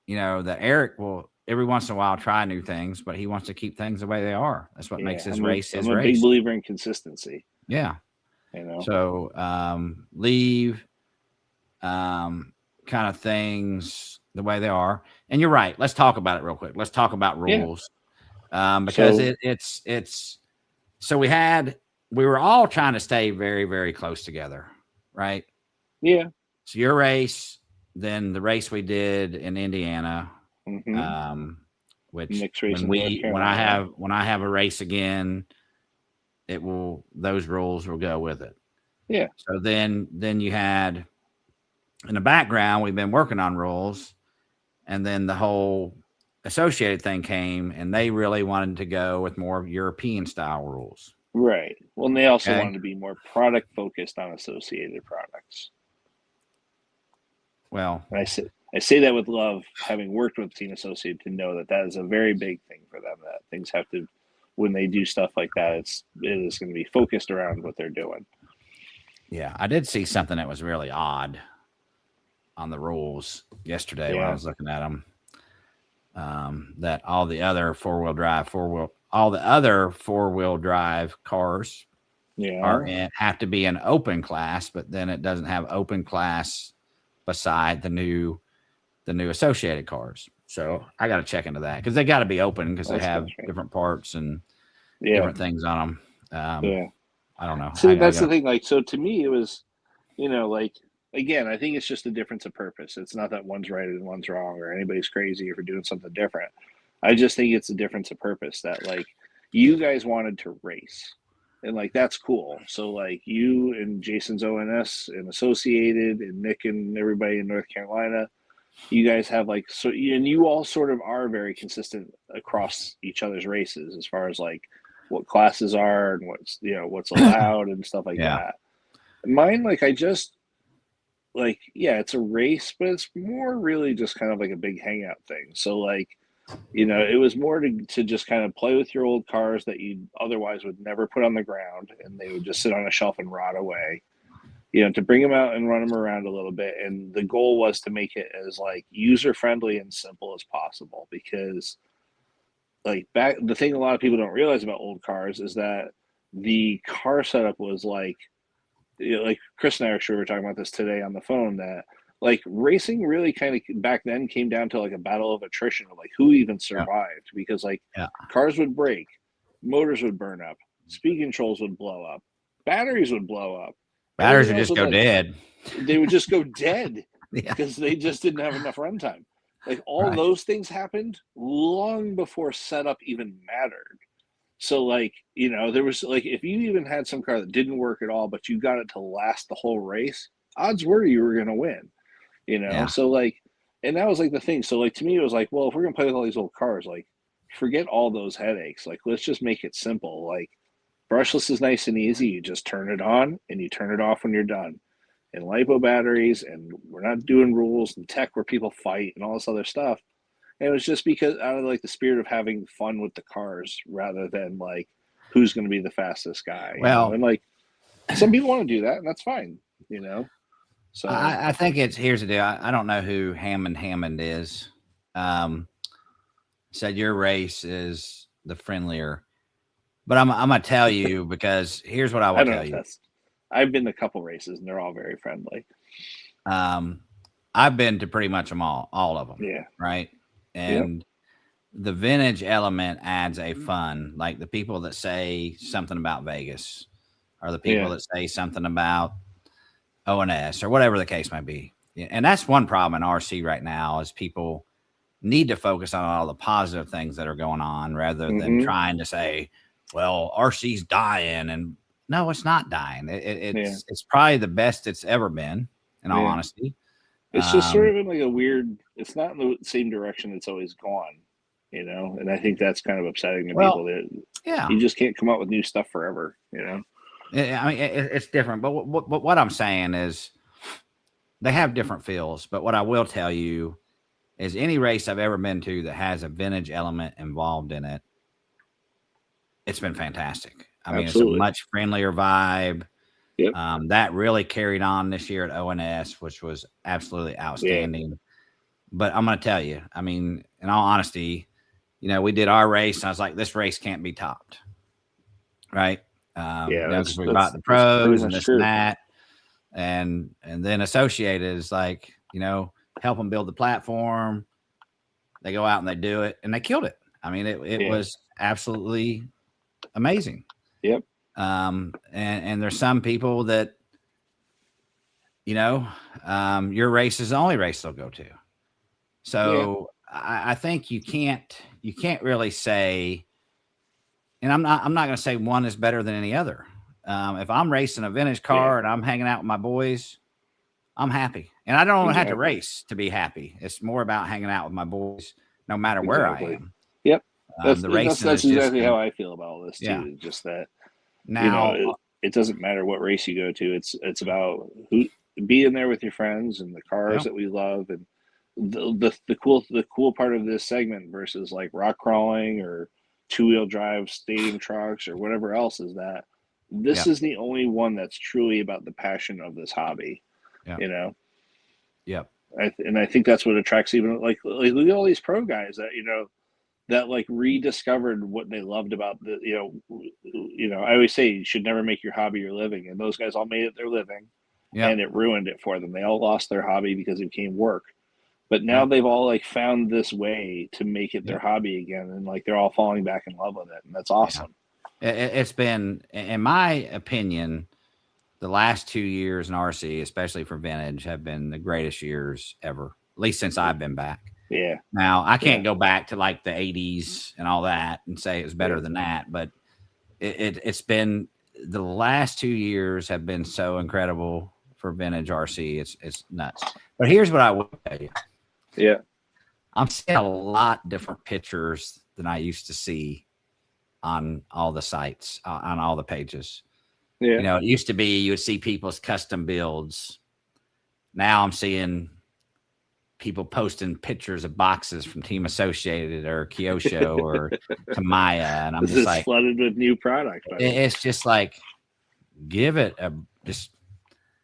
that Eric will every once in a while try new things, but he wants to keep things the way they are. That's what makes his race his race. I'm a big believer in consistency. Yeah. So leave kind of things the way they are. And you're right. Let's talk about it real quick. Let's talk about rules. Because it's so we were all trying to stay very, very close together, right? Yeah. So your race, then the race we did in Indiana, which when I have a race again, those rules will go with it. Yeah. So then you had in the background, we've been working on rules, and then the whole associated thing came, and they really wanted to go with more European style rules. Right. Well, and they also wanted to be more product focused on associated products. Well, and I say that with love, having worked with Team Associated, to know that is a very big thing for them. That things have to, when they do stuff like that, it is going to be focused around what they're doing. Yeah, I did see something that was really odd on the rules yesterday when I was looking at them. That all the other four-wheel drive cars have to be an open class, but then it doesn't have open class beside the new associated cars. So I got to check into that because they got to be open because they have different parts and different things on them. I don't know. See, that's the thing. Like, so to me, it was, again, I think it's just a difference of purpose. It's not that one's right and one's wrong or anybody's crazy for doing something different. I just think it's a difference of purpose that, you guys wanted to race. And, that's cool. So, you and Jason's ONS and Associated and Nick and everybody in North Carolina, you guys have, and you all sort of are very consistent across each other's races as far as, what classes are and what's allowed and stuff like that. Mine, it's a race, but it's more really just kind of like a big hangout thing. So it was more to just kind of play with your old cars that you otherwise would never put on the ground and they would just sit on a shelf and rot away, to bring them out and run them around a little bit. And the goal was to make it as user friendly and simple as possible, because the thing a lot of people don't realize about old cars is that the car setup was Chris and I were talking about this today on the phone, that racing really kind of back then came down to a battle of attrition of who even survived, because cars would break, motors would burn up, speed controls would blow up, batteries would blow up, Batteries would just go dead. They would just go dead Yeah. because they just didn't have enough runtime. Like all those things happened long before setup even mattered. So like, you know, there was like, if you even had some car that didn't work at all, but you got it to last the whole race, odds were you were going to win, you know? Yeah. So like, and that was like the thing. So like, to me, it was like, well, if we're going to play with all these old cars, like forget all those headaches. Like, let's just make it simple. Like brushless is nice and easy. You just turn it on and you turn it off when you're done. And LiPo batteries, and we're not doing rules and tech where people fight and all this other stuff. And it was just because out of like the spirit of having fun with the cars rather than like who's going to be the fastest guy. Well, you know? And like some people want to do that, and that's fine, you know. So I think here's the deal. I don't know who Hammond is. Said your race is the friendlier, but I'm gonna tell you because here's what I will tell you. I've been to a couple races and they're all very friendly. I've been to pretty much them all of them. Yeah. Right. And the vintage element adds a fun, like the people that say something about Vegas or the people that say something about ONS or whatever the case might be. And that's one problem in RC right now is people need to focus on all the positive things that are going on rather than trying to say, well, RC's dying. And no, it's not dying. It's probably the best it's ever been, in all honesty. It's just sort of in like a weird, it's not in the same direction it's always gone, you know? And I think that's kind of upsetting to people that you just can't come up with new stuff forever, you know? I mean, it's different, but what I'm saying is they have different feels. But what I will tell you is any race I've ever been to that has a vintage element involved in it, it's been fantastic. I mean, it's a much friendlier vibe. Yep. That really carried on this year at ONS, which was absolutely outstanding. Yeah. But I'm going to tell you, I mean, in all honesty, you know, we did our race. And I was like, this race can't be topped. Right. Because we bought the pros and this and that. And then Associated is like, you know, help them build the platform. They go out and they do it and they killed it. I mean, it was absolutely amazing. Yep. And there's some people that, you know, your race is the only race they'll go to. So I think you can't really say, and I'm not going to say one is better than any other. If I'm racing a vintage car and I'm hanging out with my boys, I'm happy. And I don't have to race to be happy. It's more about hanging out with my boys, no matter where I am. Yep. That's exactly how I feel about all this too. Yeah. Just that now, you know, it doesn't matter what race you go to. It's about being there with your friends and the cars that we love, and the cool part of this segment versus like rock crawling or 2-wheel drive stadium trucks or whatever else is that this is the only one that's truly about the passion of this hobby. You know. Yep. And I think that's what attracts even like look at all these pro guys that, you know, that like rediscovered what they loved about the, you know, I always say you should never make your hobby your living. And those guys all made it their living and it ruined it for them. They all lost their hobby because it became work. But now they've all like found this way to make it their hobby again. And like, they're all falling back in love with it. And that's awesome. It's been, in my opinion, the last 2 years in RC, especially for vintage, have been the greatest years ever, at least since I've been back. Yeah. Now I can't go back to like the 80s and all that and say it was better than that, but it's been the last 2 years have been so incredible for vintage RC. It's nuts. But here's what I will tell you. Yeah. I'm seeing a lot different pictures than I used to see on all the sites, on all the pages. Yeah. You know, it used to be you would see people's custom builds. Now I'm seeing people posting pictures of boxes from Team Associated or Kyosho or Tamiya, and I'm just like flooded with new product. It's just like give it a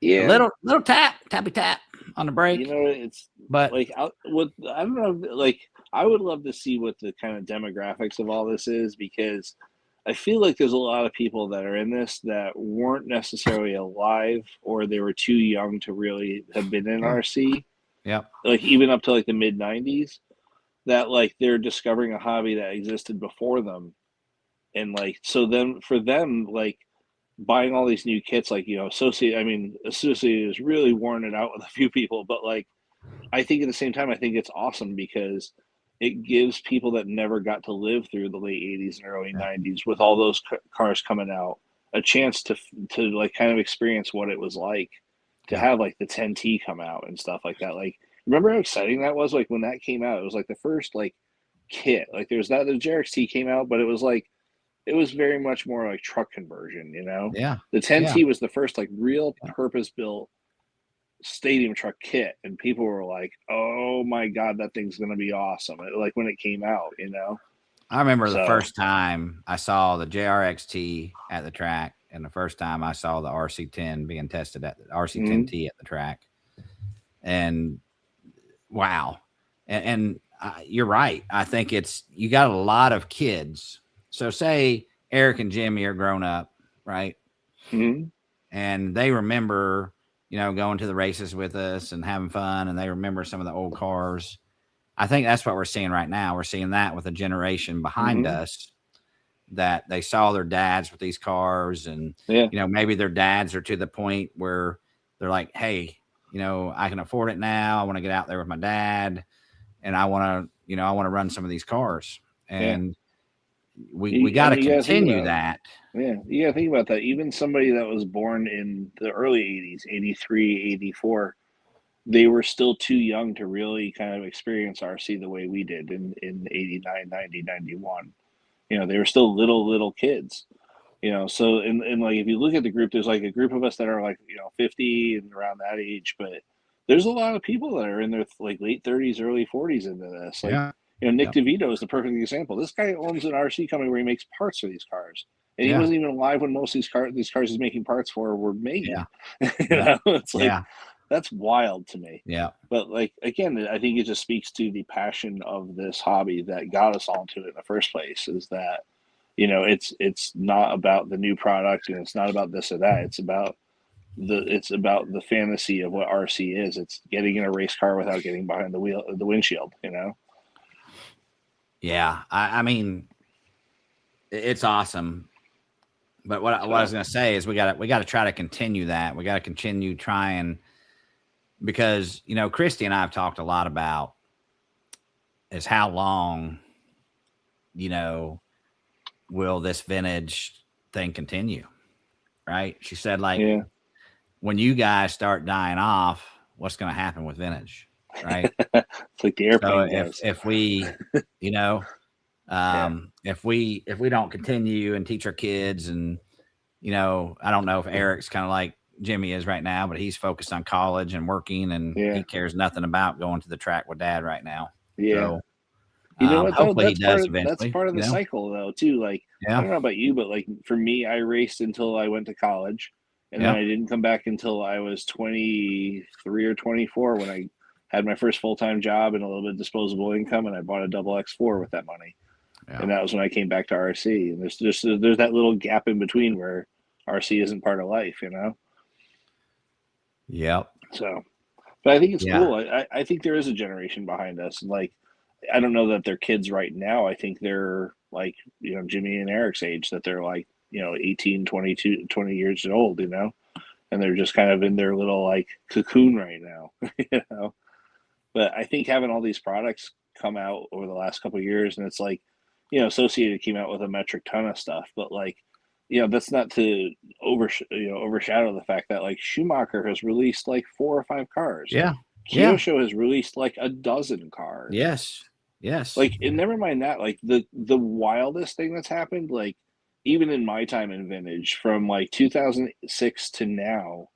little tappy tap on the brake. You know, it's but like I don't know, like I would love to see what the kind of demographics of all this is, because I feel like there's a lot of people that are in this that weren't necessarily alive, or they were too young to really have been in RC. Yeah. Like even up to like the mid 90s, that like they're discovering a hobby that existed before them. And like, so then for them, like buying all these new kits, like, Associated has really worn it out with a few people, but like, I think at the same time, I think it's awesome because it gives people that never got to live through the late 80s and early 90s with all those cars coming out a chance to like kind of experience what it was like to have like the 10T come out and stuff like that. Like, remember how exciting that was? Like when that came out, it was like the first like kit. Like there's that the JRX T came out, but it was very much more like truck conversion, you know? Yeah. The 10T was the first like real purpose built stadium truck kit, and people were like, "Oh my god, that thing's gonna be awesome!" Like when it came out, you know. I remember the first time I saw the JRXT at the track, and the first time I saw the RC10 being tested at the RC10T at the track, and wow, and you're right. I think you got a lot of kids. So say Eric and Jimmy are grown up, right? And they remember, going to the races with us and having fun, and they remember some of the old cars. I think that's what we're seeing right now. We're seeing that with a generation behind us that they saw their dads with these cars, and maybe their dads are to the point where they're like, "Hey, I can afford it now. I want to get out there with my dad, and I want to run some of these cars." And we got to continue that. Yeah, you got to think about that. Even somebody that was born in the early 80s, 83, 84, they were still too young to really kind of experience RC the way we did in 89, 90, 91. They were still little kids. So and like if you look at the group, there's like a group of us that are like 50 and around that age, but there's a lot of people that are in their like late 30s, early 40s into this. Like Nick DeVito is the perfect example. This guy owns an RC company where he makes parts for these cars, and he wasn't even alive when most of these cars he's making parts for were made. It's like that's wild to me. But like again, I think it just speaks to the passion of this hobby that got us all into it in the first place. Is that it's not about the new product, and it's not about this or that. It's about the fantasy of what RC is. It's getting in a race car without getting behind the windshield. Yeah, I mean, it's awesome. But what I was going to say is we got to try to continue that. We got to continue trying, because Christy and I have talked a lot about is how long will this vintage thing continue, right? She said, like, when you guys start dying off, what's going to happen with vintage, right? It's like the airplane. So if we, if we don't continue and teach our kids, and I don't know if Eric's kind of like Jimmy is right now, but he's focused on college and working, and he cares nothing about going to the track with dad right now. So, what? Hopefully that's he does eventually. That's part of the cycle, though, too. Like, I don't know about you, but like for me, I raced until I went to college, and then I didn't come back until I was 23 or 24 when I had my first full-time job and a little bit of disposable income, and I bought a double X4 with that money. And that was when I came back to RC. And there's that little gap in between where RC isn't part of life, So, but I think it's cool. I think there is a generation behind us. And like, I don't know that they're kids right now. I think they're like, Jimmy and Eric's age, that they're like, 18, 22, 20 years old, and they're just kind of in their little like cocoon right now, But I think having all these products come out over the last couple of years, and it's like, Associated came out with a metric ton of stuff, but like, that's not to overshadow the fact that like Schumacher has released like 4 or 5 cars. Kyosho has released like a dozen cars. Yes. Like, and never mind that, like the wildest thing that's happened, like even in my time in vintage from like 2006 to now,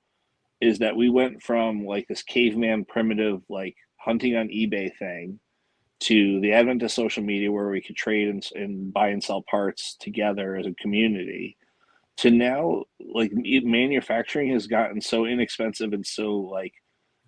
is that we went from like this caveman primitive, like hunting on eBay thing, to the advent of social media where we could trade and buy and sell parts together as a community, to now like manufacturing has gotten so inexpensive and so like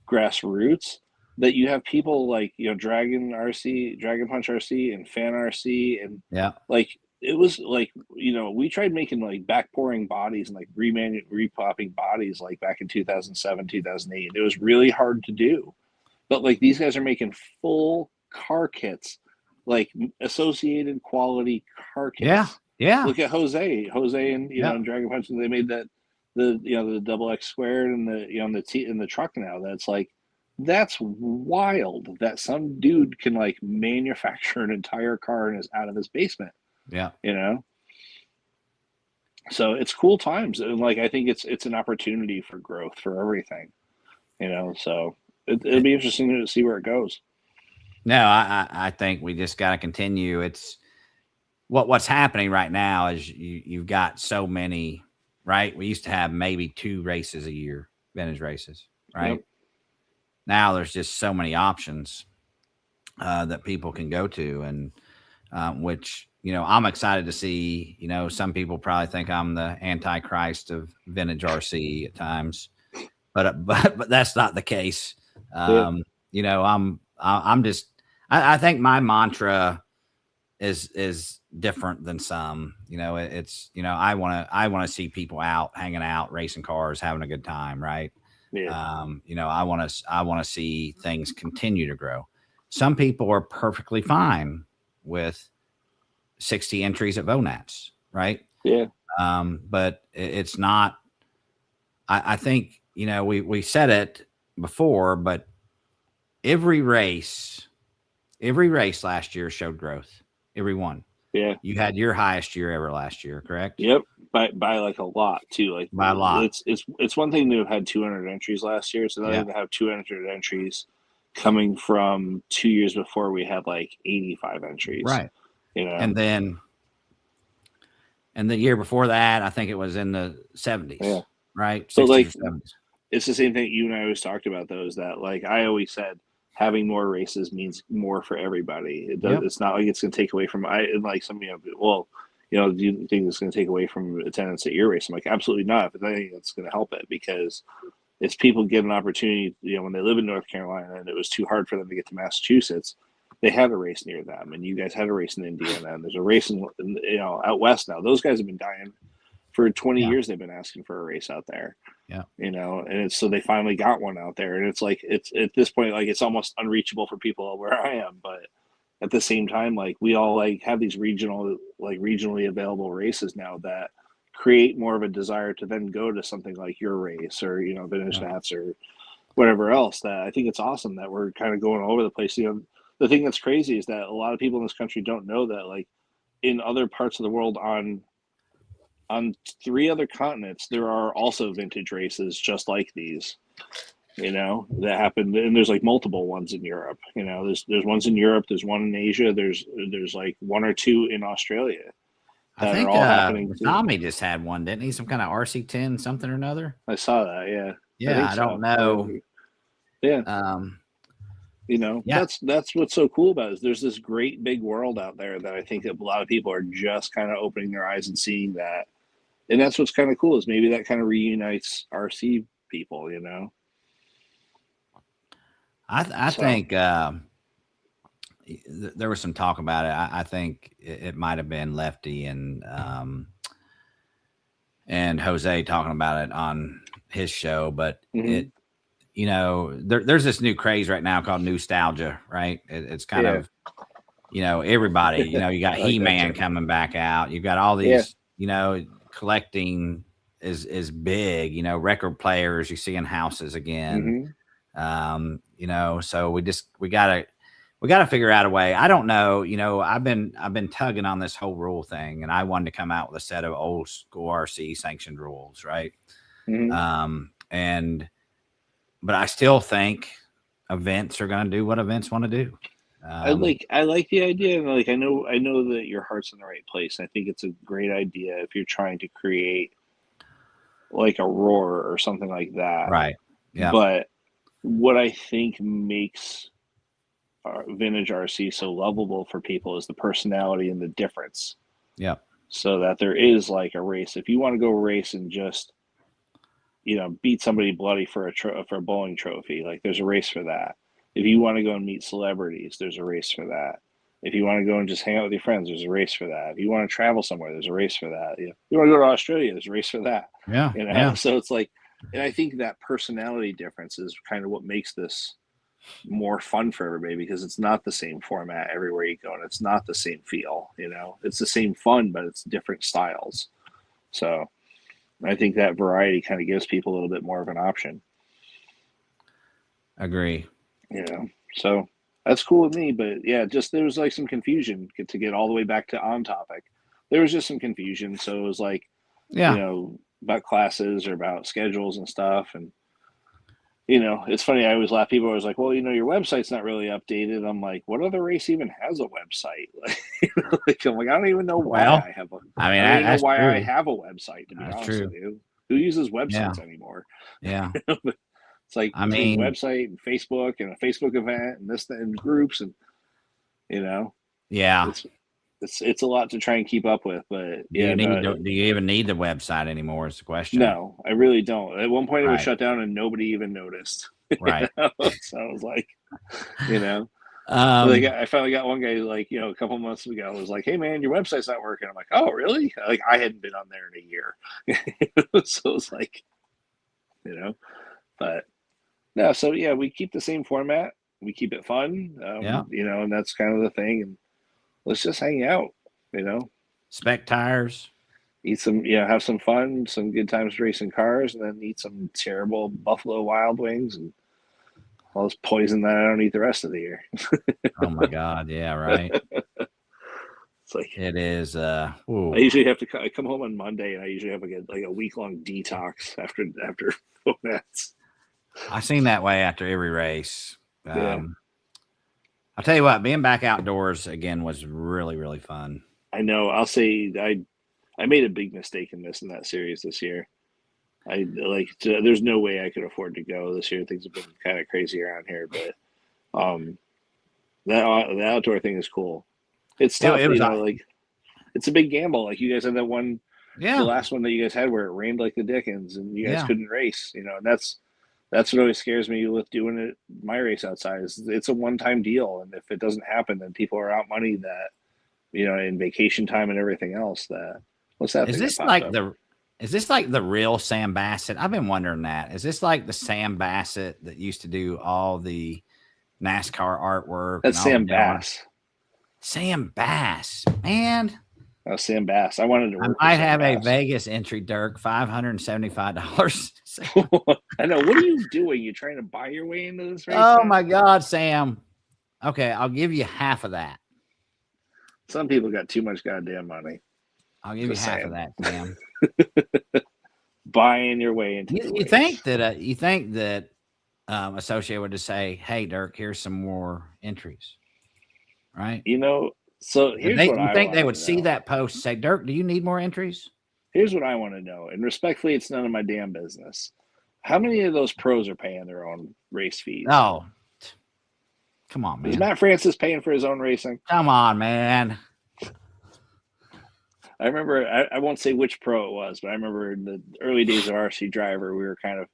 grassroots that you have people like Dragon Punch RC and Fan RC, and like it was like we tried making like back pouring bodies and like repopping bodies like back in 2007 2008. It was really hard to do, but like these guys are making full car kits, like Associated quality car kits. Yeah. Look at Jose and and Dragon Punch, and they made that the double X squared and the truck now. That's wild that some dude can like manufacture an entire car out of his basement. Yeah. So it's cool times, and like I think it's an opportunity for growth for everything. So it'll be interesting to see where it goes. No, I think we just got to continue. It's what's happening right now is you've got so many, right? We used to have maybe 2 races a year, vintage races, right? Yep. Now there's just so many options that people can go to, and which I'm excited to see. Some people probably think I'm the Antichrist of vintage RC at times, but that's not the case. I'm just I think my mantra is different than some. It's I want to see people out hanging out, racing cars, having a good time, right? Yeah. I want to see things continue to grow. Some people are perfectly fine with 60 entries at VONATS, right? Yeah. But it's not. I think we said it before, but every race last year showed growth. Every one. Yeah. You had your highest year ever last year, correct? Yep. By like a lot too. Like by a lot. It's one thing to have had 200 entries last year. It's another thing to have 200 entries coming from 2 years before we had like 85 entries. Right. And then the year before that, I think it was in the 70s. Yeah. Right. So like 70s. It's the same thing you and I always talked about, though, is that like I always said, having more races means more for everybody. It's not like it's going to take away from do you think it's going to take away from attendance at your race? I'm like, absolutely not. But I think it's going to help it, because if people get an opportunity, when they live in North Carolina and it was too hard for them to get to Massachusetts, they have a race near them, and you guys had a race in Indiana, and there's a race in out west now. Those guys have been dying for 20 years. They've been asking for a race out there. Yeah. And so they finally got one out there, and it's like, it's at this point, like it's almost unreachable for people where I am. But at the same time, like we all like have these regionally available races now that create more of a desire to then go to something like your race or, Vintage Nats or whatever else. That I think it's awesome that we're kind of going all over the place. The thing that's crazy is that a lot of people in this country don't know that like in other parts of the world on 3 other continents, there are also vintage races just like these, that happen. And there's like multiple ones in Europe, there's ones in Europe, there's one in Asia, there's like 1 or 2 in Australia. I think Tommy just had one, didn't he? Some kind of RC10 something or another. I saw that. Yeah. Yeah. I don't know. Yeah. That's what's so cool about it, is there's this great big world out there that I think that a lot of people are just kind of opening their eyes and seeing that. And that's what's kind of cool, is maybe that kind of reunites RC people, I think there was some talk about it. I think it might have been Lefty and Jose talking about it on his show, but there's this new craze right now called nostalgia, right? It's kind of, everybody, you got He-Man coming back out. You've got all these, collecting is big, record players you see in houses again. So we gotta figure out a way. I don't know, I've been tugging on this whole rule thing, and I wanted to come out with a set of old school RC sanctioned rules, right? But I still think events are going to do what events want to do. I like the idea, and like I know that your heart's in the right place. I think it's a great idea if you're trying to create like a roar or something like that. Right. Yeah. But what I think makes vintage RC so lovable for people is the personality and the difference. Yeah. So that there is like a race. If you want to go race and just beat somebody bloody for a bowling trophy, like there's a race for that. If you want to go and meet celebrities, there's a race for that. If you want to go and just hang out with your friends, there's a race for that. If you want to travel somewhere, there's a race for that. If you want to go to Australia, there's a race for that. Yeah. So it's like, and I think that personality difference is kind of what makes this more fun for everybody because it's not the same format everywhere you go, and it's not the same feel. It's the same fun, but it's different styles. So I think that variety kind of gives people a little bit more of an option. Agree. So that's cool with me. But yeah, just there was like some confusion to get all the way back to on topic. There was just some confusion. So it was like, about classes or about schedules and stuff. And, it's funny. I always laugh. People are always like, well, your website's not really updated. I'm like, what other race even has a website? I'm like, I don't even know why I have I don't even know why I have a website, to be honest with you. Who uses websites anymore? Yeah. It's like between website and Facebook and a Facebook event and this and groups and it's a lot to try and keep up with. But do you even need the website anymore is the question. No, I really don't. At one point it was shut down and nobody even noticed. Right. So I was like, I finally got one guy a couple months ago was like, hey man, your website's not working. I'm like, oh really? Like I hadn't been on there in a year. So it's like, but no, so yeah, we keep the same format. We keep it fun. And that's kind of the thing. And let's just hang out, Spec Tires. Eat some, have some fun, some good times racing cars, and then eat some terrible Buffalo Wild Wings and all this poison that I don't eat the rest of the year. Oh my God. Yeah. Right. It's like, it is. I usually have to come home on Monday and I usually have a week-long detox after VONATS. I seem that way after every race. I'll tell you what, being back outdoors again was really, really fun. I know. I'll say I made a big mistake in missing that series this year. There's no way I could afford to go this year. Things have been kind of crazy around here, but the outdoor thing is cool. It's tough, it's a big gamble. Like you guys had that one, the last one that you guys had where it rained like the dickens and you guys couldn't race, and that's what always scares me with doing it. My race outside is it's a one-time deal. And if it doesn't happen, then people are out money that, in vacation time and everything else what's that? Is this like the real Sam Bassett? I've been wondering that. Is this like the Sam Bassett that used to do all the NASCAR artwork? That's Sam Bass. Sam Bass, man. Oh, Sam Bass. I wanted to. I have a Vegas entry, Dirk, $575. I know. What are you doing? You trying to buy your way into this race? Oh my God, Sam. Okay, I'll give you half of that. Some people got too much goddamn money. I'll give you half of that, Sam. Buying your way into. You think that Associated would just say, "Hey, Dirk, here's some more entries," right? So here's what I think they would see that post and say, Dirk, do you need more entries? Here's what I want to know. And respectfully, it's none of my damn business. How many of those pros are paying their own race fees? Oh, come on, man. Is Matt Francis paying for his own racing? Come on, man. I remember, I won't say which pro it was, but I remember in the early days of RC Driver, we were kind of,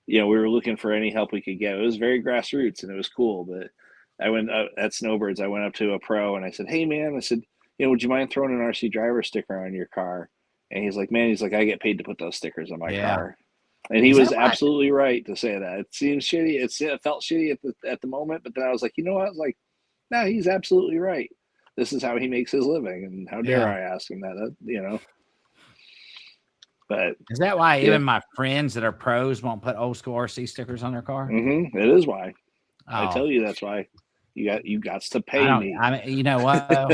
we were looking for any help we could get. It was very grassroots and it was cool, but I went up at Snowbirds. I went up to a pro and I said, hey man, I said, would you mind throwing an RC driver sticker on your car? And he's like, I get paid to put those stickers on my car. And he was absolutely right to say that. It seems shitty. It felt shitty at the moment, but then I was like, I was like, no, he's absolutely right. This is how he makes his living. And how dare I ask him that, But is that why even my friends that are pros won't put old school RC stickers on their car? Mm-hmm. It is why. I tell you, that's why you got to pay me. I mean, you know what? Though?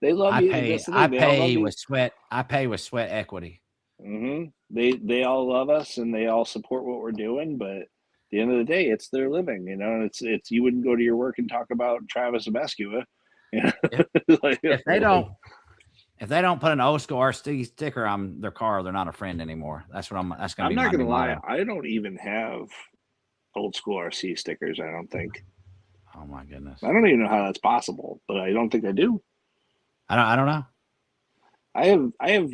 They love me. I pay with sweat. I pay with sweat equity. Mm-hmm. They all love us and they all support what we're doing, but at the end of the day, it's their living, and it's you wouldn't go to your work and talk about Travis Amescua. If they don't put an old school RC sticker on their car, they're not a friend anymore. That's what I'm. That's gonna. I'm not gonna lie. I don't even have old school RC stickers. I don't think. Oh my goodness. I don't even know how that's possible, but I don't think I do. I don't know. I have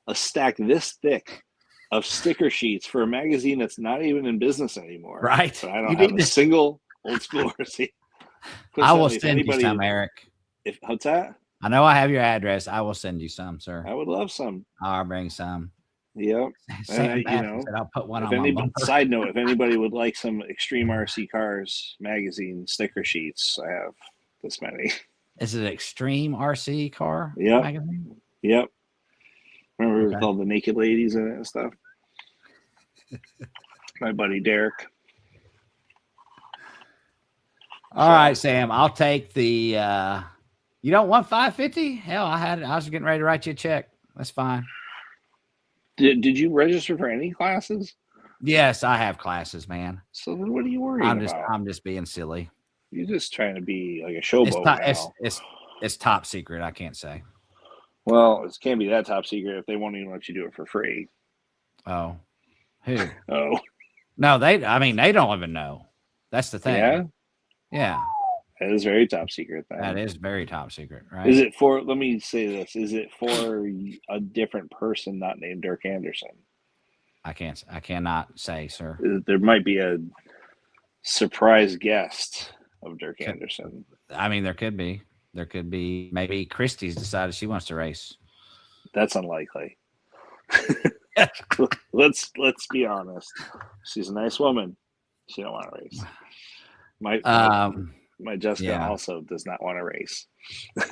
a stack this thick of sticker sheets for a magazine that's not even in business anymore. Right. But I don't have a single old school RC. I will send you some, Eric. What's that? I know I have your address. I will send you some, sir. I would love some. I'll bring some. Yep. Sam said, I'll put one on my bumper. Side note, if anybody would like some Extreme RC Cars magazine sticker sheets, I have this many. Is it Extreme RC Car magazine? Yep. Remember with all the naked ladies in it and stuff? My buddy Derek. All right, Sam. I'll take the you don't want 550? Hell, I was getting ready to write you a check. That's fine. Did you register for any classes? Yes, I have classes, man. So then what are you worried about? I'm just being silly. You're just trying to be like a showboat. It's top secret. I can't say. Well, it can't be that top secret if they won't even let you do it for free. Oh, who? Oh, no, they don't even know. That's the thing. Yeah. That is very top secret. Then. That is very top secret, right? Is it for? Let me say this: is it for a different person not named Dirk Anderson? I cannot say, sir. There might be a surprise guest of Dirk Anderson. I mean, there could be. There could be. Maybe Christie's decided she wants to race. That's unlikely. Let's be honest. She's a nice woman. She don't want to race. My Jessica also does not want to race.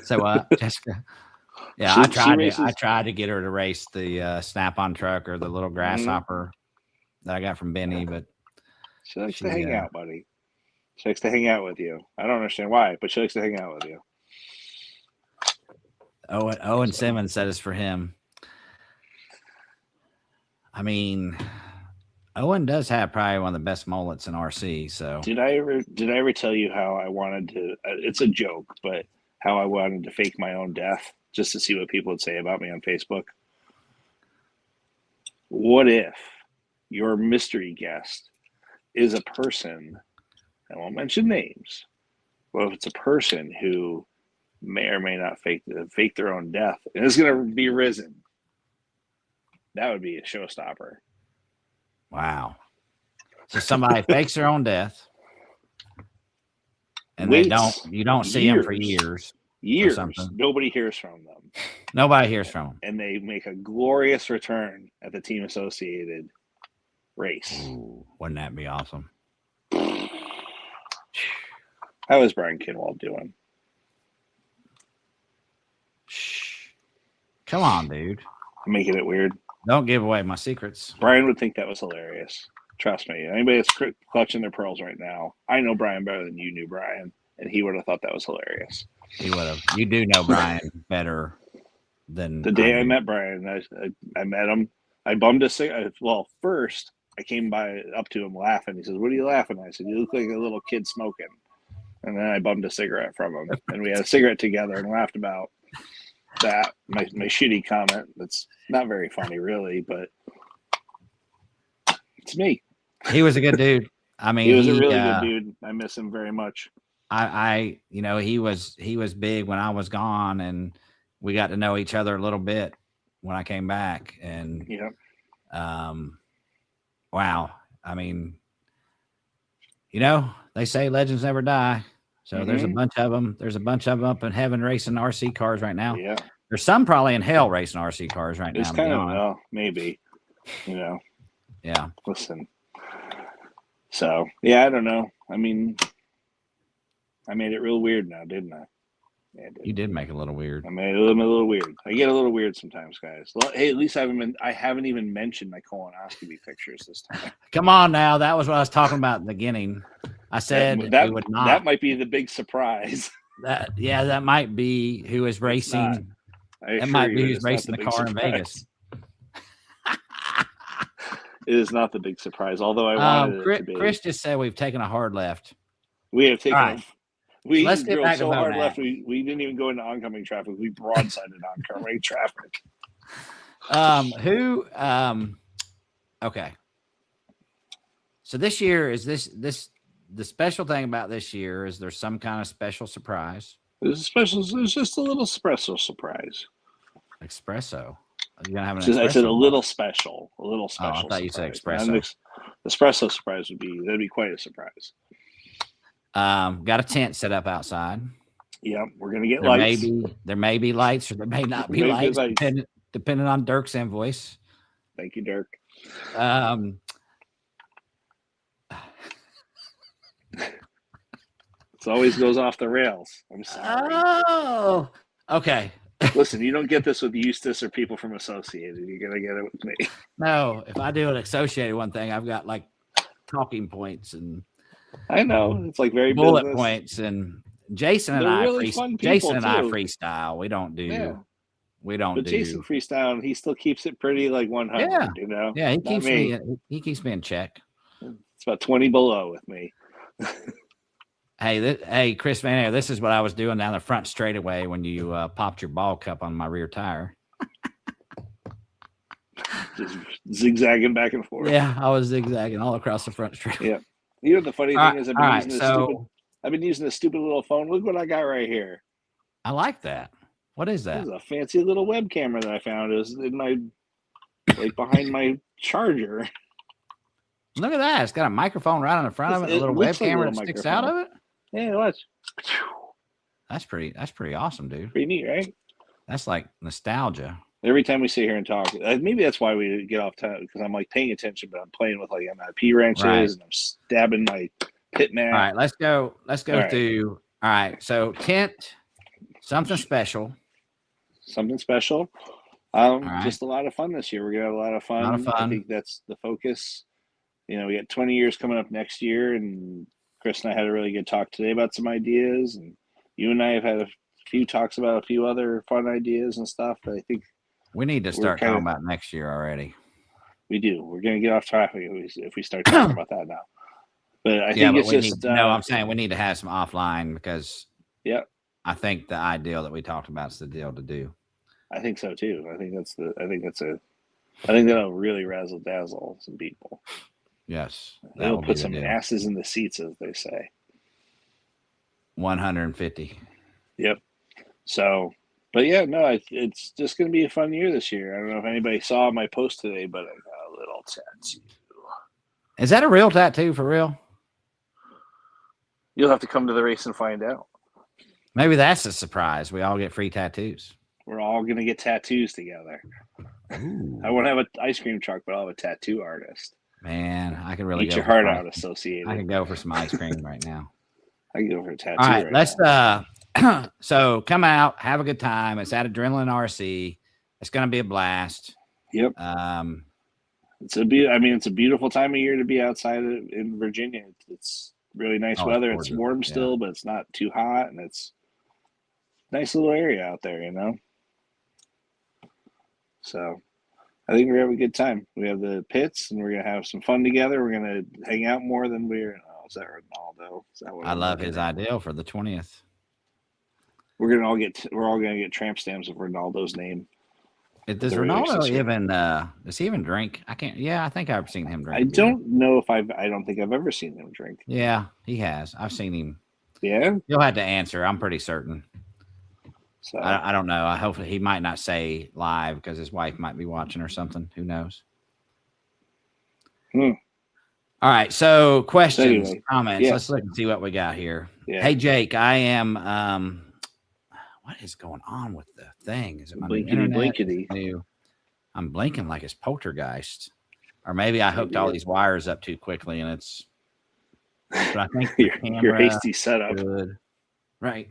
So what, Jessica? Yeah, I tried to get her to race the Snap-on truck or the little grasshopper that I got from Benny, but she likes to hang out, buddy. She likes to hang out with you. I don't understand why, but she likes to hang out with you. Owen Simmons said it's for him. I mean, Owen does have probably one of the best mullets in RC. So did I ever tell you how I wanted to? It's a joke, but how I wanted to fake my own death just to see what people would say about me on Facebook. What if your mystery guest is a person? I won't mention names. What if it's a person who may or may not fake their own death and is going to be risen? That would be a showstopper. Wow. So somebody fakes their own death and you don't see them for years. Years. Nobody hears from them. Nobody hears from them. And they make a glorious return at the team associated race. Ooh, wouldn't that be awesome? How is Brian Kinwald doing? Shh. Come on, dude. I'm making it weird. Don't give away my secrets. Brian would think that was hilarious. Trust me. Anybody that's clutching their pearls right now, I know Brian better than you knew Brian, and he would have thought that was hilarious. He would have. You do know Brian better than the day I met Brian. I met him. I bummed a cigarette. Well, first I came up to him laughing. He says, "What are you laughing at?" I said, "You look like a little kid smoking." And then I bummed a cigarette from him, and we had a cigarette together and laughed about that. My shitty comment. That's not very funny, really, but it's me. He was a good dude. I mean, he was a really good dude. I miss him very much. He was big when I was gone, and we got to know each other a little bit when I came back. And wow. I mean, they say legends never die. So there's a bunch of them. There's a bunch of them up in heaven racing RC cars right now. Yeah. There's some probably in hell racing RC cars right now. It's kind of maybe. Yeah. Listen. So yeah, I don't know. I mean, I made it real weird now, didn't I? Yeah, you did make it a little weird. I made it a little weird. I get a little weird sometimes, guys. Hey, at least I haven't even mentioned my colonoscopy pictures this time. Come on now. That was what I was talking about in the beginning. I said that we would not. That might be the big surprise. That might be who is racing. That might be who's racing the car in Vegas. It is not the big surprise, although I wanted it to be. Chris just said we've taken a hard left. We have taken right. We drove so hard left, we didn't even go into oncoming traffic. We broadsided oncoming traffic. Okay. So this year is the special thing about this year is there's some kind of special surprise. There's just a little espresso surprise. Espresso. You're gonna have an I said a little special. A little special. I thought you said espresso. Espresso surprise that'd be quite a surprise. Got a tent set up outside. Yep, we're gonna get lights. There may be lights, or there may not be lights, depending on Dirk's invoice. Thank you, Dirk. It always goes off the rails. I'm sorry. Oh, okay. Listen, you don't get this with Eustace or people from Associated. You're gonna get it with me. No, if I do an Associated one thing, I've got like talking points and I know it's like very bullet business. points. And Jason and I freestyle. We don't do. Yeah. We don't. But do. Jason freestyle. He still keeps it pretty like 100. Yeah. You know. Yeah, he keeps me. He keeps me in check. It's about 20 below with me. Hey, Chris VanAir, this is what I was doing down the front straightaway when you popped your ball cup on my rear tire. Just zigzagging back and forth. Yeah, I was zigzagging all across the front straightaway. Yeah. You know the funny thing is I've been using this stupid little phone. Look what I got right here. I like that. What is that? This is a fancy little web camera that I found. It was in my behind my charger. Look at that. It's got a microphone right on the front of it. A little web camera that sticks out of it. Yeah, watch. That's pretty awesome, dude. Pretty neat, right? That's like nostalgia. Every time we sit here and talk, maybe that's why we get off time, because I'm like paying attention, but I'm playing with like MIP wrenches and I'm stabbing my pit mat. All right, let's go through. All right, so tent, something special. Something special. Just a lot of fun this year. We're gonna have a lot of fun. I think that's the focus. You know, we got 20 years coming up next year, and Chris and I had a really good talk today about some ideas, and you and I have had a few talks about a few other fun ideas and stuff. But I think we need to start talking about next year already. We do. We're going to get off topic if we start talking about that now. But I think it's just I'm saying we need to have some offline because I think the ideal that we talked about is the deal to do. I think so too. I think that'll really razzle dazzle some people. Yes. That'll put some asses in the seats, as they say. 150. Yep. So, but yeah, no, it's just going to be a fun year this year. I don't know if anybody saw my post today, but I got a little tattoo. Is that a real tattoo for real? You'll have to come to the race and find out. Maybe that's a surprise. We all get free tattoos. We're all going to get tattoos together. Ooh. I won't have an ice cream truck, but I'll have a tattoo artist. Man, I can really eat your heart out, Associated. I can go for some ice cream right now. I can go for a tattoo. All right, let's so come out, have a good time. It's at Adrenaline RC. It's going to be a blast. Yep. It's a beautiful time of year to be outside in Virginia. It's really nice weather. It's warm still, but it's not too hot, and it's a nice little area out there, you know. So I think we're gonna have a good time. We have the pits, and we're gonna have some fun together. We're gonna hang out more than we're. Oh, is that Reinaldo? Is that what I love his ideal for the 20th? We're all gonna get tramp stamps of Reinaldo's name. Does Reinaldo even does he even drink? I can't. Yeah, I think I've seen him drink. I don't know if I don't think I've ever seen him drink. Yeah, he has. I've seen him. Yeah, you'll have to answer. I'm pretty certain. So I don't know. I hope he might not say live because his wife might be watching or something. Who knows? All right. So questions, comments. Yeah. Let's look and see what we got here. Yeah. Hey, Jake, I am. What is going on with the thing? Is it my blinkety? I'm blinking like it's poltergeist, or maybe I hooked all these wires up too quickly, and it's. But I think your hasty setup. Good. Right.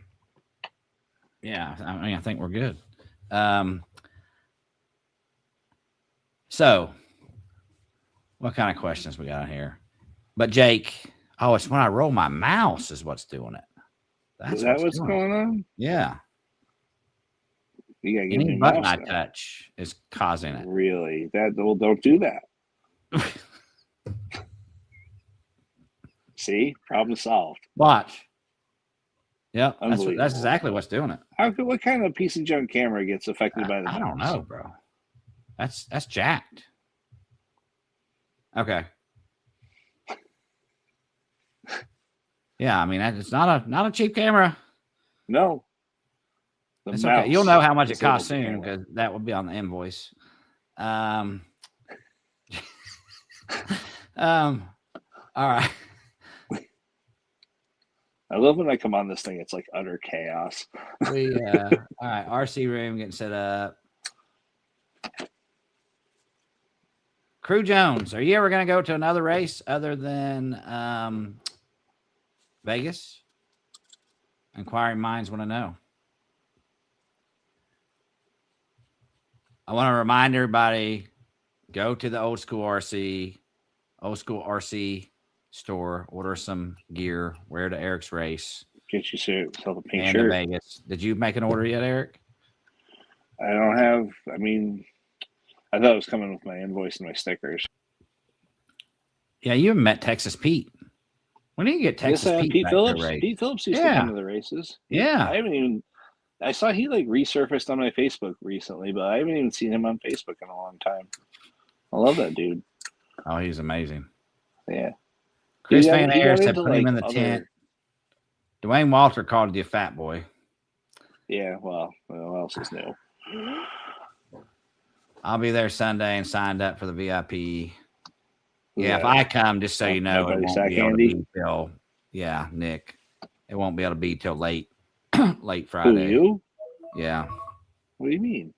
Yeah, I think we're good. So, what kind of questions we got here? But Jake, it's when I roll my mouse is what's doing it. Is that what's going on? Yeah. You any button I touch is causing it. Really? Don't do that. See, problem solved. Watch. Yeah, that's exactly what's doing it. What kind of piece of junk camera gets affected by that? I don't know, bro. That's jacked. Okay. Yeah, I mean it's not a cheap camera. No. It's okay. You'll know how much it costs soon because that will be on the invoice. All right. I love when I come on this thing. It's like utter chaos. All right. RC room getting set up. Crew Jones, are you ever going to go to another race other than Vegas? Inquiring minds want to know. I want to remind everybody, go to the Old School RC store, order some gear, wear to Eric's race. Get yourself a pink and shirt. To Vegas. Did you make an order yet, Eric? I don't have. I mean, I thought it was coming with my invoice and my stickers. Yeah, you haven't met Texas Pete. When do you get Texas Pete? Pete Phillips. Pete Phillips used to come to the races. Yeah. I haven't even. I saw he like resurfaced on my Facebook recently, but I haven't even seen him on Facebook in a long time. I love that dude. Oh, he's amazing. Yeah. Chris VanAir said put him in the tent. Dwayne Walter called you a fat boy. Yeah, well, what else is new? I'll be there Sunday and signed up for the VIP. Yeah, if I come, just so you know, it won't be able to be till, Nick. It won't be able to be till late Friday. Who, you? Yeah. What do you mean?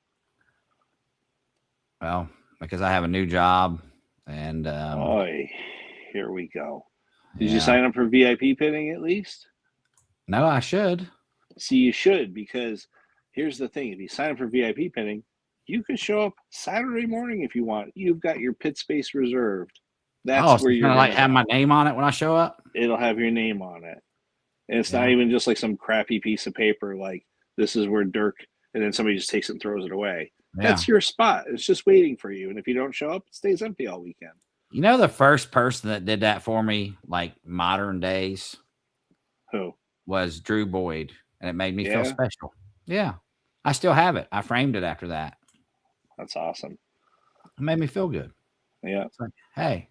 Well, because I have a new job and here we go. Did you sign up for VIP pinning at least? No, I should. See, you should, because here's the thing. If you sign up for VIP pinning, you can show up Saturday morning if you want. You've got your pit space reserved. That's where you're going to like have my name on it when I show up? It'll have your name on it. And it's not even just like some crappy piece of paper like this is where Dirk, and then somebody just takes it and throws it away. Yeah. That's your spot. It's just waiting for you. And if you don't show up, it stays empty all weekend. You know the first person that did that for me, like modern days? Who? Was Drew Boyd. And it made me feel special. Yeah. I still have it. I framed it after that. That's awesome. It made me feel good. Yeah. It's like, hey.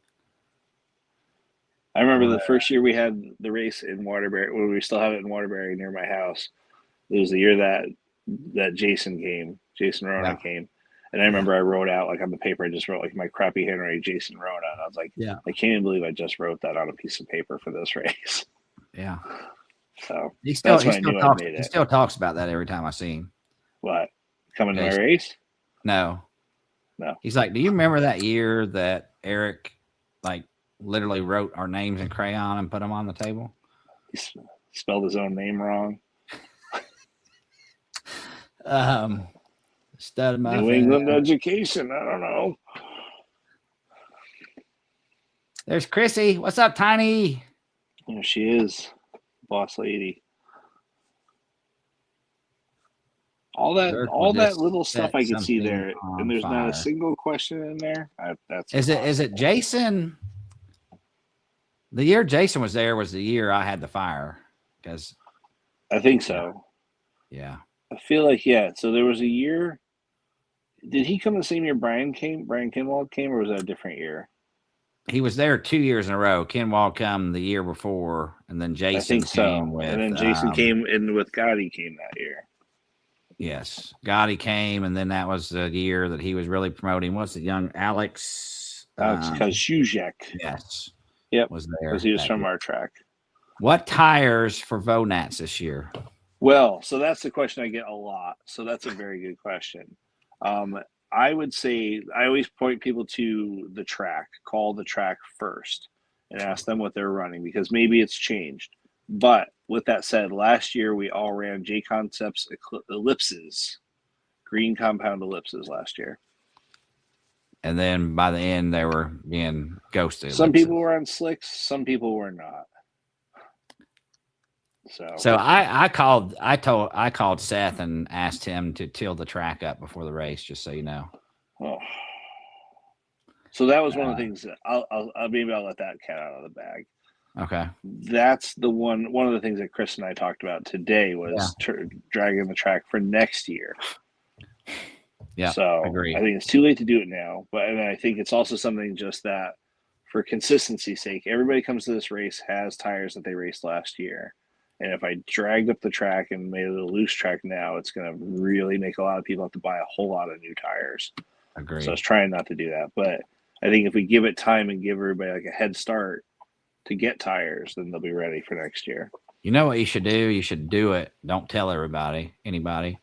I remember the first year we had the race in Waterbury, when we still had it in Waterbury near my house. It was the year that Jason Rona came. And I remember I wrote out, like on the paper, I just wrote like my crappy handwriting, Jason Rona. And I was like, I can't even believe I just wrote that on a piece of paper for this race. Yeah. So he still talks about that every time I see him. What? Coming to my race? No. He's like, do you remember that year that Eric like literally wrote our names in crayon and put them on the table? He spelled his own name wrong. Stud muffin. New England education. I don't know. There's Chrissy. What's up, Tiny? There she is. Boss lady. All that little stuff I can see there, and there's not a single question in there. Is it Jason? The year Jason was there was the year I had the fire, because I think so. Yeah, I feel like So there was a year. Did he come the same year Brian came? Brian Kinwald came, or was that a different year? He was there 2 years in a row. Kinwald come the year before, and then Jason came with. And then Jason came in with Gotti came that year. Yes, Gotti came, and then that was the year that he was really promoting. What's the young Alex? Kazuzek. Yes. Yep. Was there because he was from our track. What tires for VONATS this year? Well, so that's the question I get a lot. So that's a very good question. I would say I always point people to the track. Call the track first and ask them what they're running, because maybe it's changed. But with that said, last year we all ran J Concepts ellipses, green compound ellipses last year. And then by the end, they were being ghosted. Some people were on slicks, some people were not. So I called Seth and asked him to till the track up before the race, just so you know. Oh. So that was one of the things that I'll let that cat out of the bag. Okay. That's the one of the things that Chris and I talked about today was dragging the track for next year. Yeah. So I think it's too late to do it now, and I think it's also something just that for consistency's sake, everybody comes to this race has tires that they raced last year. And if I dragged up the track and made it a loose track now, it's going to really make a lot of people have to buy a whole lot of new tires. Agreed. So I was trying not to do that. But I think if we give it time and give everybody like a head start to get tires, then they'll be ready for next year. You know what you should do? You should do it. Don't tell anybody.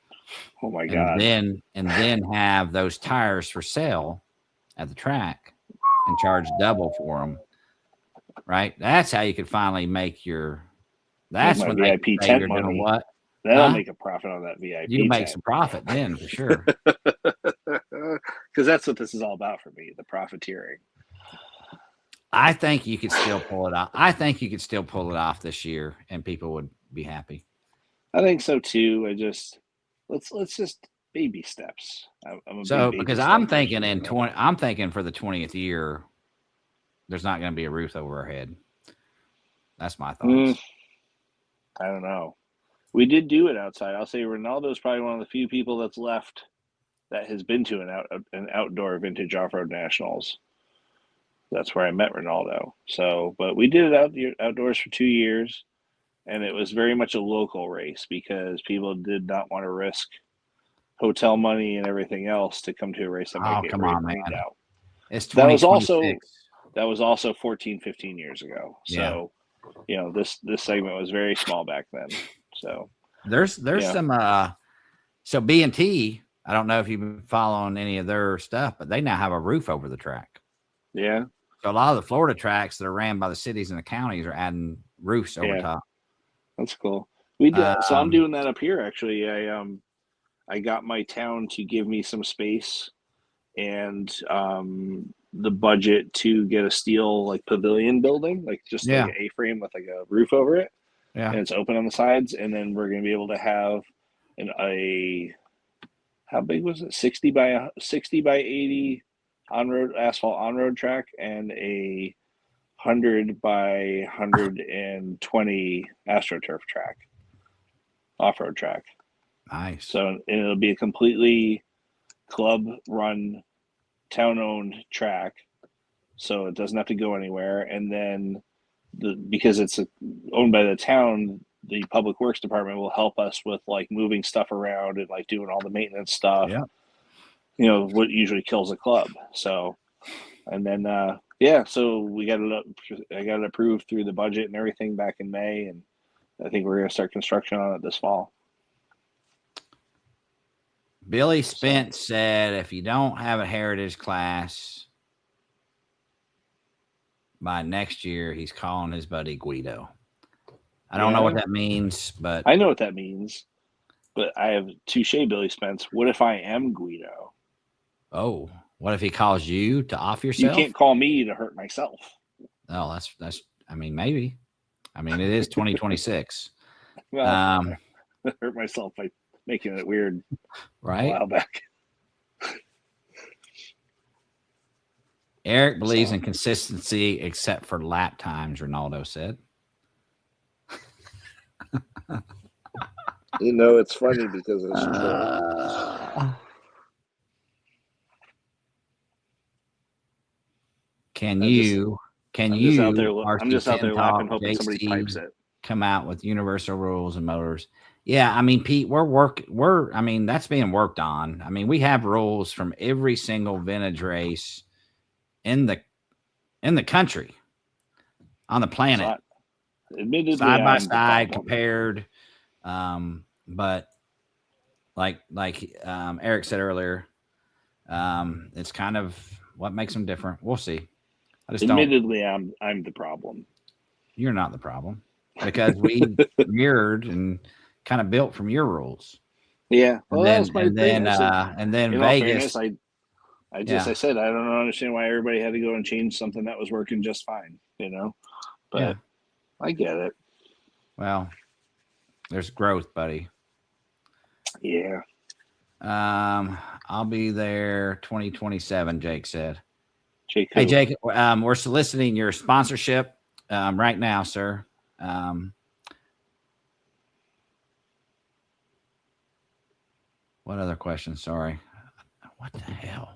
Oh my God. And then have those tires for sale at the track. and charge double for them. Right? That's how you could finally make your. That's when VIP tent you're money. Doing what? That'll make a profit on that VIP. You make some profit then for sure. Because that's what this is all about for me, the profiteering. I think you could still pull it off. I think you could still pull it off this year, and people would be happy. I think so too. Let's just baby steps. Because I'm thinking I'm thinking for the 20th year, there's not going to be a roof over our head. That's my thoughts. I don't know. We did do it outside. I'll say Reinaldo is probably one of the few people that's left that has been to an outdoor vintage off-road nationals. That's where I met Reinaldo. So, but we did it outdoors for 2 years, and it was very much a local race because people did not want to risk hotel money and everything else to come to a race that might get rained out. It's that was also 14, 15 years ago. So, this segment was very small back then. So there's some so B&T, I don't know if you've been following any of their stuff, but they now have a roof over the track. Yeah. So a lot of the Florida tracks that are ran by the cities and the counties are adding roofs over top. That's cool. We did. So I'm doing that up here. Actually, I got my town to give me some space and the budget to get a steel pavilion building, like an A-frame with a roof over it. Yeah. And it's open on the sides, and then we're going to be able to have how big was it? 60 by 80 asphalt on-road track and a 100 by 120 AstroTurf track, off-road track. Nice. So, and it'll be a completely club-run, town-owned track, so it doesn't have to go anywhere. And then, because it's owned by the town, the public works department will help us with moving stuff around and doing all the maintenance stuff. Yeah. What usually kills a club. So, and then so I got it approved through the budget and everything back in May, and I think we're going to start construction on it this fall. Billy Spence said, if you don't have a heritage class by next year, he's calling his buddy Guido. I don't know what that means, but I know what that means. But I have touche, Billy Spence. What if I am Guido? Oh, what if he calls you to off yourself? You can't call me to hurt myself. Oh, that's. I mean, maybe. I mean, it is 2026. Well, hurt myself by making it weird. Right. A while back. Eric believes in consistency except for lap times, Reinaldo said. It's funny because it's true. I'm just out there laughing, hoping somebody types it. Come out with universal rules and motors. Yeah, I mean, Pete, that's being worked on. I mean, we have rules from every single vintage race in the country, on the planet, admittedly, side by side, compared. But like Eric said earlier, it's kind of what makes them different. We'll see. Admittedly, I'm the problem. You're not the problem because we mirrored and kind of built from your rules. Yeah. Well, and then Vegas. Fairness, I said I don't understand why everybody had to go and change something that was working just fine. But I get it. Well, there's growth, buddy. Yeah. I'll be there 2027, Jake said. Jake, hey, Jake, we're soliciting your sponsorship right now, sir. What other questions? Sorry. What the hell?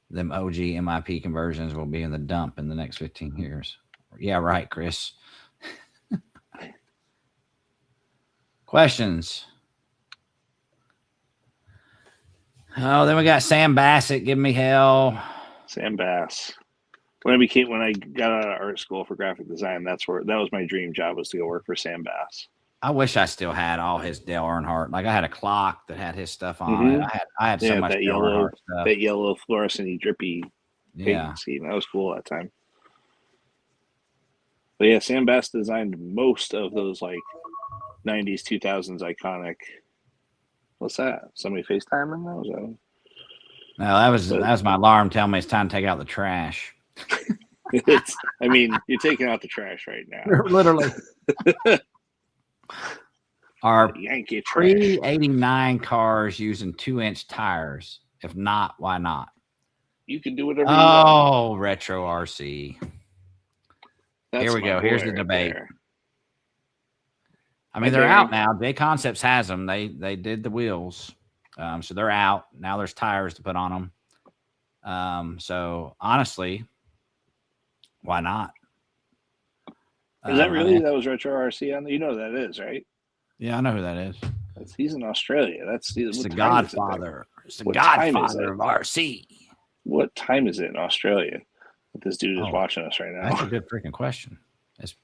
Them OG MIP conversions will be in the dump in the next 15 years. Yeah, right, Chris. Questions? Oh, then we got Sam Bassett giving me hell. Sam Bass. When I got out of art school for graphic design, that was my dream job, was to go work for Sam Bass. I wish I still had all his Dale Earnhardt. Like I had a clock that had his stuff on it. I had so much that Dale yellow Earnhardt stuff. that yellow fluorescent drippy Yeah. paint scheme. That was cool that time. But yeah, Sam Bass designed most of those like 90s, 2000s iconic. What's that? Somebody FaceTiming? No, that was my alarm telling me it's time to take out the trash. I mean, you're taking out the trash right now. Literally. Our Yankee pre-89 cars using 2-inch tires. If not, why not? You can do whatever you want. Oh, retro RC. Here we go. Here's the debate. There. I mean, they're out now. J Concepts has them. They did the wheels. So they're out. Now there's tires to put on them. So honestly, why not? Is that really that was retro RC on? You know who that is, right? Yeah, I know who that is. He's in Australia. It's the Godfather. It's the Godfather of RC. What time is it in Australia? This dude is watching us right now. That's a good freaking question. Is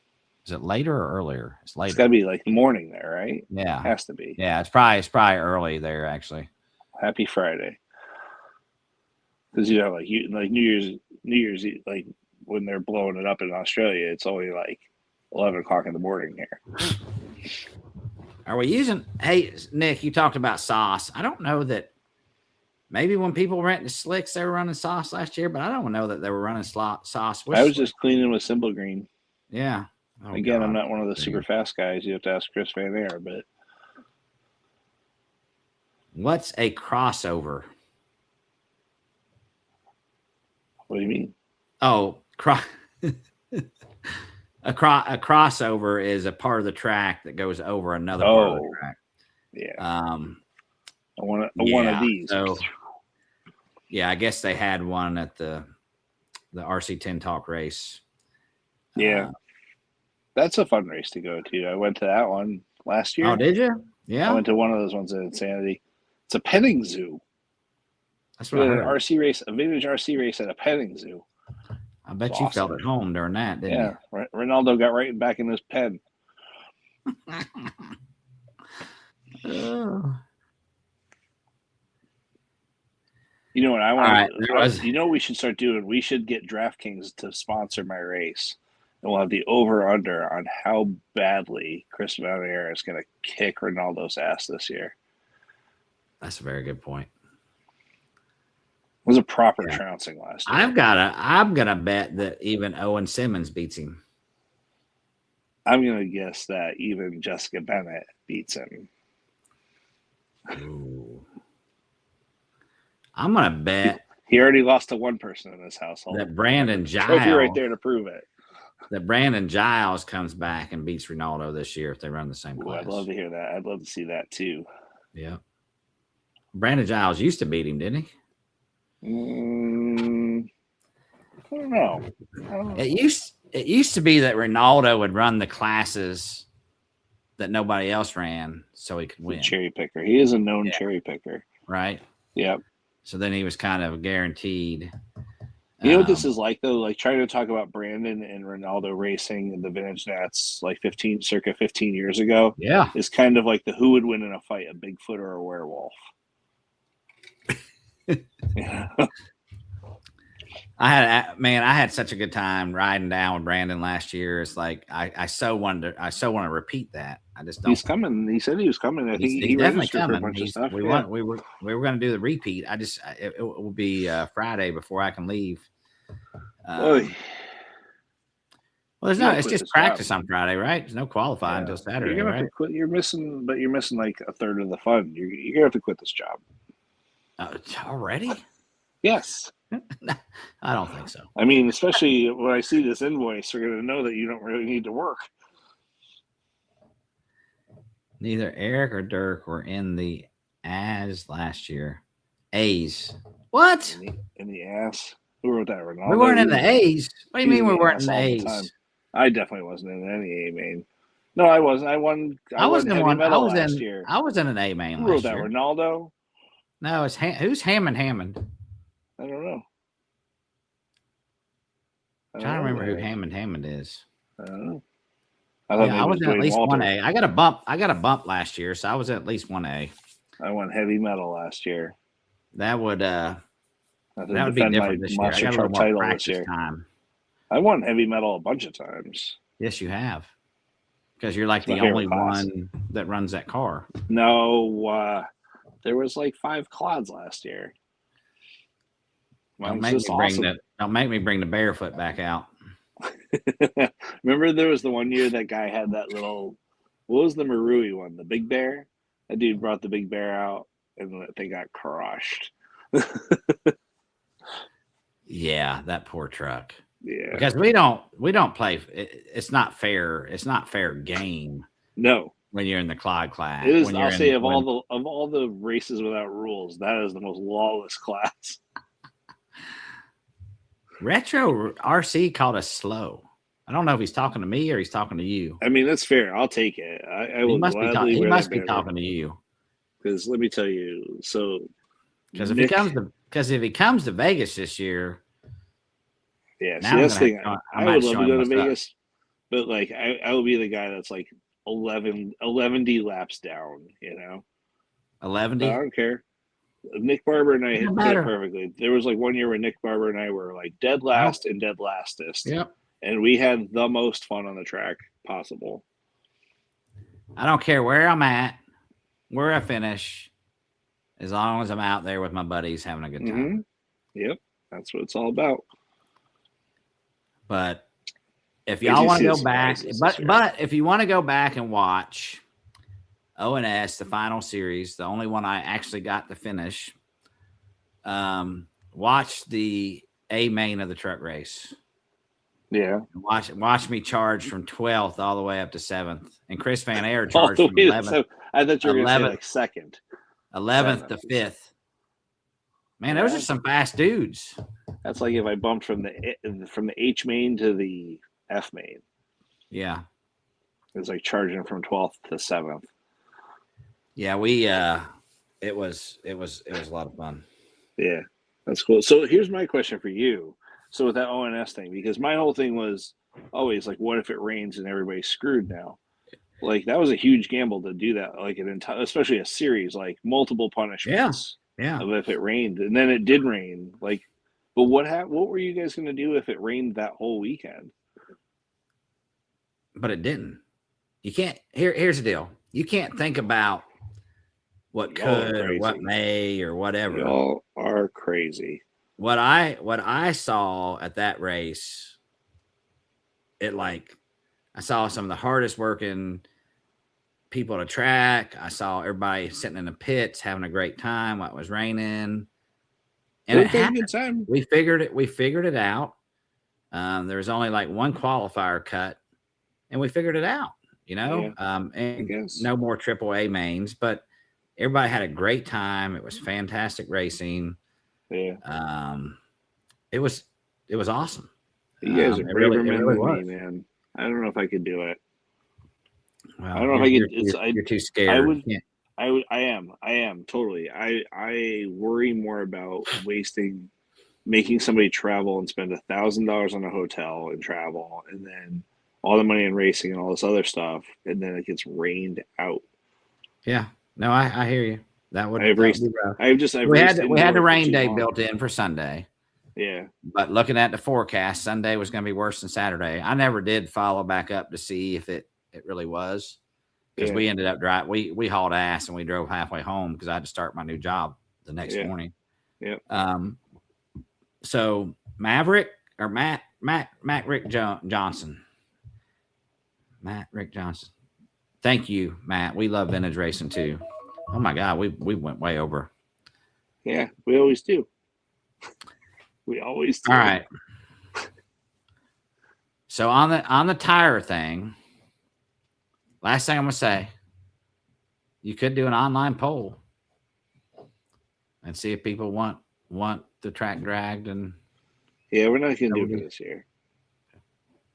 it later or earlier? It's later. It's got to be like morning there, right? Yeah, it has to be. Yeah, it's probably early there actually. Happy Friday. Because like New Year's like when they're blowing it up in Australia, it's only like 11 o'clock in the morning here. Are we using? Hey, Nick, you talked about sauce. I don't know that. Maybe when people were renting the slicks, they were running sauce last year, but I don't know that they were running sauce. I was just cleaning with Simple Green. Yeah. Oh, again, God. I'm not one of the super fast guys. You have to ask Chris VanAir, but. What's a crossover? What do you mean? Oh, a crossover is a part of the track that goes over another part of the track. Yeah. One of these. So, yeah, I guess they had one at the RC10 Talk race. Yeah. That's a fun race to go to. I went to that one last year. Oh, did you? Yeah. I went to one of those ones at Insanity. It's a petting zoo. That's what I heard. A vintage RC race at a petting zoo. I bet you felt at home during that, didn't you? Yeah. Reinaldo got right back in his pen. You know what I want? You know what we should start doing? We should get DraftKings to sponsor my race. And we'll have the over-under on how badly Chris VanAir is going to kick Reinaldo's ass this year. That's a very good point. It was a proper trouncing last year. I'm gonna bet that even Owen Simmons beats him. I'm gonna guess that even Jessica Bennett beats him. Ooh. I'm gonna bet he already lost to one person in this household. That Brandon Giles right there to prove it. That Brandon Giles comes back and beats Reinaldo this year if they run the same class. I'd love to hear that. I'd love to see that too. Yeah. Brandon Giles used to beat him, didn't he? I don't know. It used to be that Reinaldo would run the classes that nobody else ran so he could win. Cherry picker. He is a known cherry picker. Right? Yep. So then he was kind of guaranteed. You know what this is like though? Like trying to talk about Brandon and Reinaldo racing in the vintage Nats like circa 15 years ago. Yeah. Is kind of like who would win in a fight, a Bigfoot or a werewolf. I had such a good time riding down with Brandon last year. It's like I so want to repeat that. I just don't. He's coming. He said he was coming. I think he's definitely coming. We were going to do the repeat. It will be Friday before I can leave. Well, it's just practice on Friday, right? There's no qualifying until Saturday. You're gonna have to quit. You're missing like a third of the fun. You're gonna have to quit this job. Already? Yes. I don't think so. I mean, especially when I see this invoice, we're going to know that you don't really need to work. Neither Eric or Dirk were in the A's last year. A's. What? In the ass? Who wrote that? Reinaldo? We weren't in the A's. What do you mean we weren't in the A's? I definitely wasn't in any A main. No, I wasn't. I wasn't in one. Last year. I was in an A main. Who wrote that? Reinaldo? No, it's who's Hammond? I don't know. I'm trying to remember who Hammond is. I don't know. I was at least 1A. I got a bump last year, so I was at least 1A. I went heavy metal last year. That would be different this year. I got a little more practice time. I won heavy metal a bunch of times. Yes, you have. Because you're like the only one that runs that car. No, there was like 5 quads last year. Don't make me bring the barefoot back out. Remember there was the one year that guy had that little, what was the Marui one? The Big Bear? That dude brought the Big Bear out and they got crushed. Yeah, that poor truck. Yeah. Because we don't play. It's not fair. It's not fair game. No. When you're in the Clyde class. It is, I'll say of all the races without rules, that is the most lawless class. Retro RC called us slow. I don't know if he's talking to me or he's talking to you. I mean, that's fair. I'll take it. He must be talking to you. Because let me tell you, so because if he comes to Vegas this year, yeah. See, that's the thing. I would love to go to Vegas, but like I will be the guy that's like 11 laps down. 11. I don't care. Nick Barber and I hit that perfectly. There was like one year where Nick Barber and I were like dead last and dead lastest. Yep. And we had the most fun on the track possible. I don't care where I'm at, where I finish, as long as I'm out there with my buddies having a good time. Mm-hmm. Yep. That's what it's all about. But if y'all want to go back, but if you want to go back and watch ONS, the final series, the only one I actually got to finish, watch the A main of the truck race. Yeah. Watch me charge from 12th all the way up to 7th. And Chris VanAir charged from 11th. I thought you were going to say like 2nd. 11th to 5th. Man, those are some fast dudes. That's like if I bumped from the H main to the F main. Yeah. It was like charging from 12th to 7th. Yeah, we it was a lot of fun. Yeah. That's cool. So here's my question for you. So with that ONS thing, because my whole thing was always like, what if it rains and everybody's screwed now? Like that was a huge gamble to do that, like an entire, especially a series, like multiple punishments. Yeah. Of if it rained, and then it did rain. Like, but what were you guys going to do if it rained that whole weekend? But it didn't. You can't. Here's the deal. You can't think about what could or what may or whatever. Y'all are crazy. What I saw at that race, I saw some of the hardest working people to track. I saw everybody sitting in the pits having a great time while it was raining. And it happened. Good time. We figured it out. There was only like one qualifier cut, and we figured it out, and no more AAA mains, but everybody had a great time. It was fantastic racing. Yeah. It was awesome. You guys are braver men than me, man. I don't know if I could do it. Well, I don't know if I could. You're too scared. I am totally. I worry more about making somebody travel and spend $1,000 on a hotel and travel, and then all the money in racing and all this other stuff, and then it gets rained out. Yeah. No, I hear you. That would. We had the rain day built in for Sunday. Yeah. But looking at the forecast, Sunday was going to be worse than Saturday. I never did follow back up to see if it really was, because we ended up driving. We hauled ass and we drove halfway home because I had to start my new job the next morning. Yeah. So Maverick or Matt Rick Johnson. Matt Rick Johnson. Thank you, Matt. We love vintage racing too. Oh my God, we went way over. Yeah, we always do. We always do. All right. So on the tire thing, last thing I'm gonna say, you could do an online poll and see if people want the track dragged. And yeah, we're not gonna do it this year.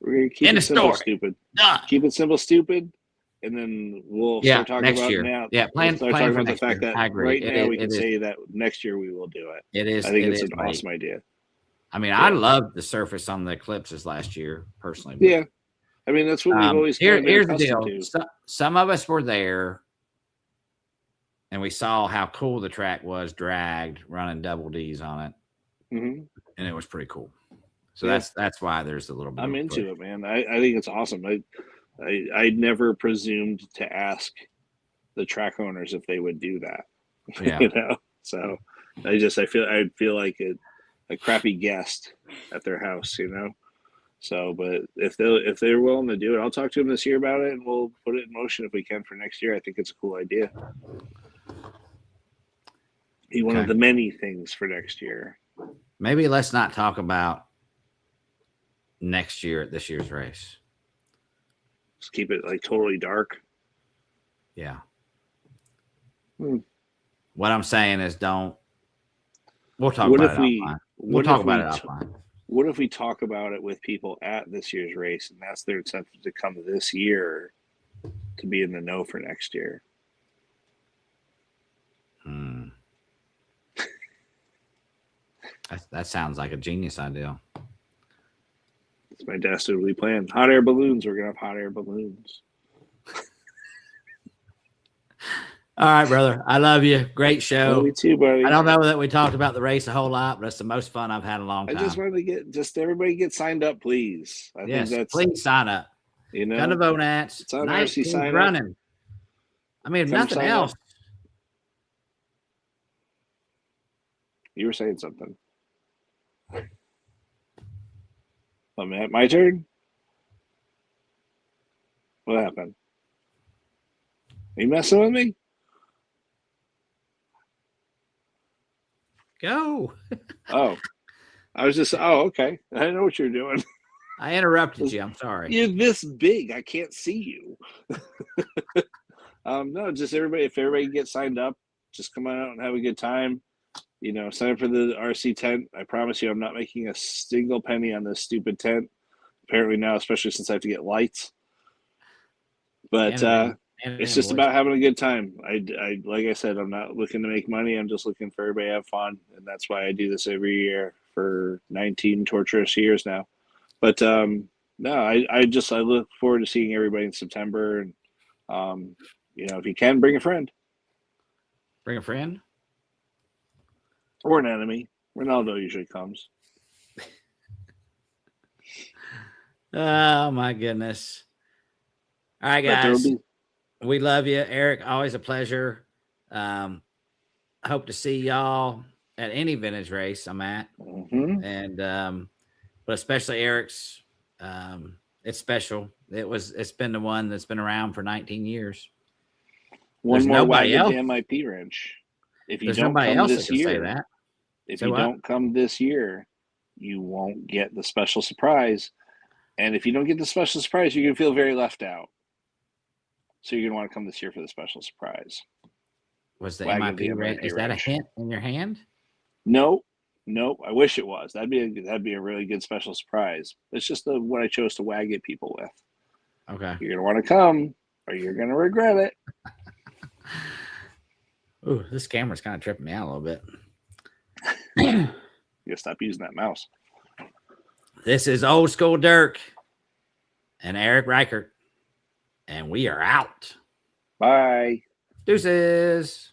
We're gonna keep it simple, stupid. Keep it simple, stupid, and then we'll start talking next about year. now. Yeah, plan for the fact that right now we can say that next year we will do it. It is. I think it's an awesome idea. I mean, I loved the surface on the Eclipses last year, personally. Yeah, I mean, that's what we've always kind of been accustomed to. Some of us were there, and we saw how cool the track was, dragged, running double Ds on it, and it was pretty cool. So that's why there's a little bit. I'm into it, man. I think it's awesome. I never presumed to ask the track owners if they would do that. Yeah. You know, so I feel like a crappy guest at their house, you know. So, but if they're willing to do it, I'll talk to them this year about it, and we'll put it in motion if we can for next year. I think it's a cool idea. Be one of the many things for next year. Maybe let's not talk about next year at this year's race. Just keep it like totally dark. Yeah. What I'm saying is don't. We'll talk about it offline. We'll talk about it offline. What if we talk about it with people at this year's race, and that's their incentive to come this year to be in the know for next year? That sounds like a genius idea. It's my dastardly plan. Hot air balloons. We're going to have hot air balloons. All right, brother. I love you. Great show. Love you too, buddy. I don't know that we talked about the race a whole lot, but it's the most fun I've had in a long time. I just wanted to get everybody get signed up, please. I think that's, please sign up. You know, come to VONATS. It's on RC sign running. I mean, if nothing else. You were saying something. Oh, man, my turn? What happened? Are you messing with me? Go. Oh, I was just, okay. I didn't know what you were doing. I interrupted you. I'm sorry. You're this big. I can't see you. No, just everybody, if everybody gets signed up, just come out and have a good time. You know, sign up for the RC tent. I promise you, I'm not making a single penny on this stupid tent. Apparently now, especially since I have to get lights. But it's just about having a good time. I like I said, I'm not looking to make money. I'm just looking for everybody to have fun, and that's why I do this every year for 19 torturous years now. But no, I look forward to seeing everybody in September, and you know, if you can, bring a friend. Bring a friend. Or an enemy. Reinaldo usually comes. Oh, my goodness. All right, guys. We love you. Eric, always a pleasure. Hope to see y'all at any vintage race I'm at. And but especially Eric's. It's special. It's been the one that's been around for 19 years. One more wagon to MIP wrench. If you don't come this year, if you don't come this year, you won't get the special surprise. And if you don't get the special surprise, you're going to feel very left out. So you're going to want to come this year for the special surprise. Was the MIP wrench? Is that a hint in your hand? No. I wish it was. That'd be a really good special surprise. It's just what I chose to wag at people with. Okay. You're going to want to come, or you're going to regret it. Ooh, this camera's kind of tripping me out a little bit. You gotta stop using that mouse. This is Old School Dirk and Erich Reichert, and we are out. Bye. Deuces.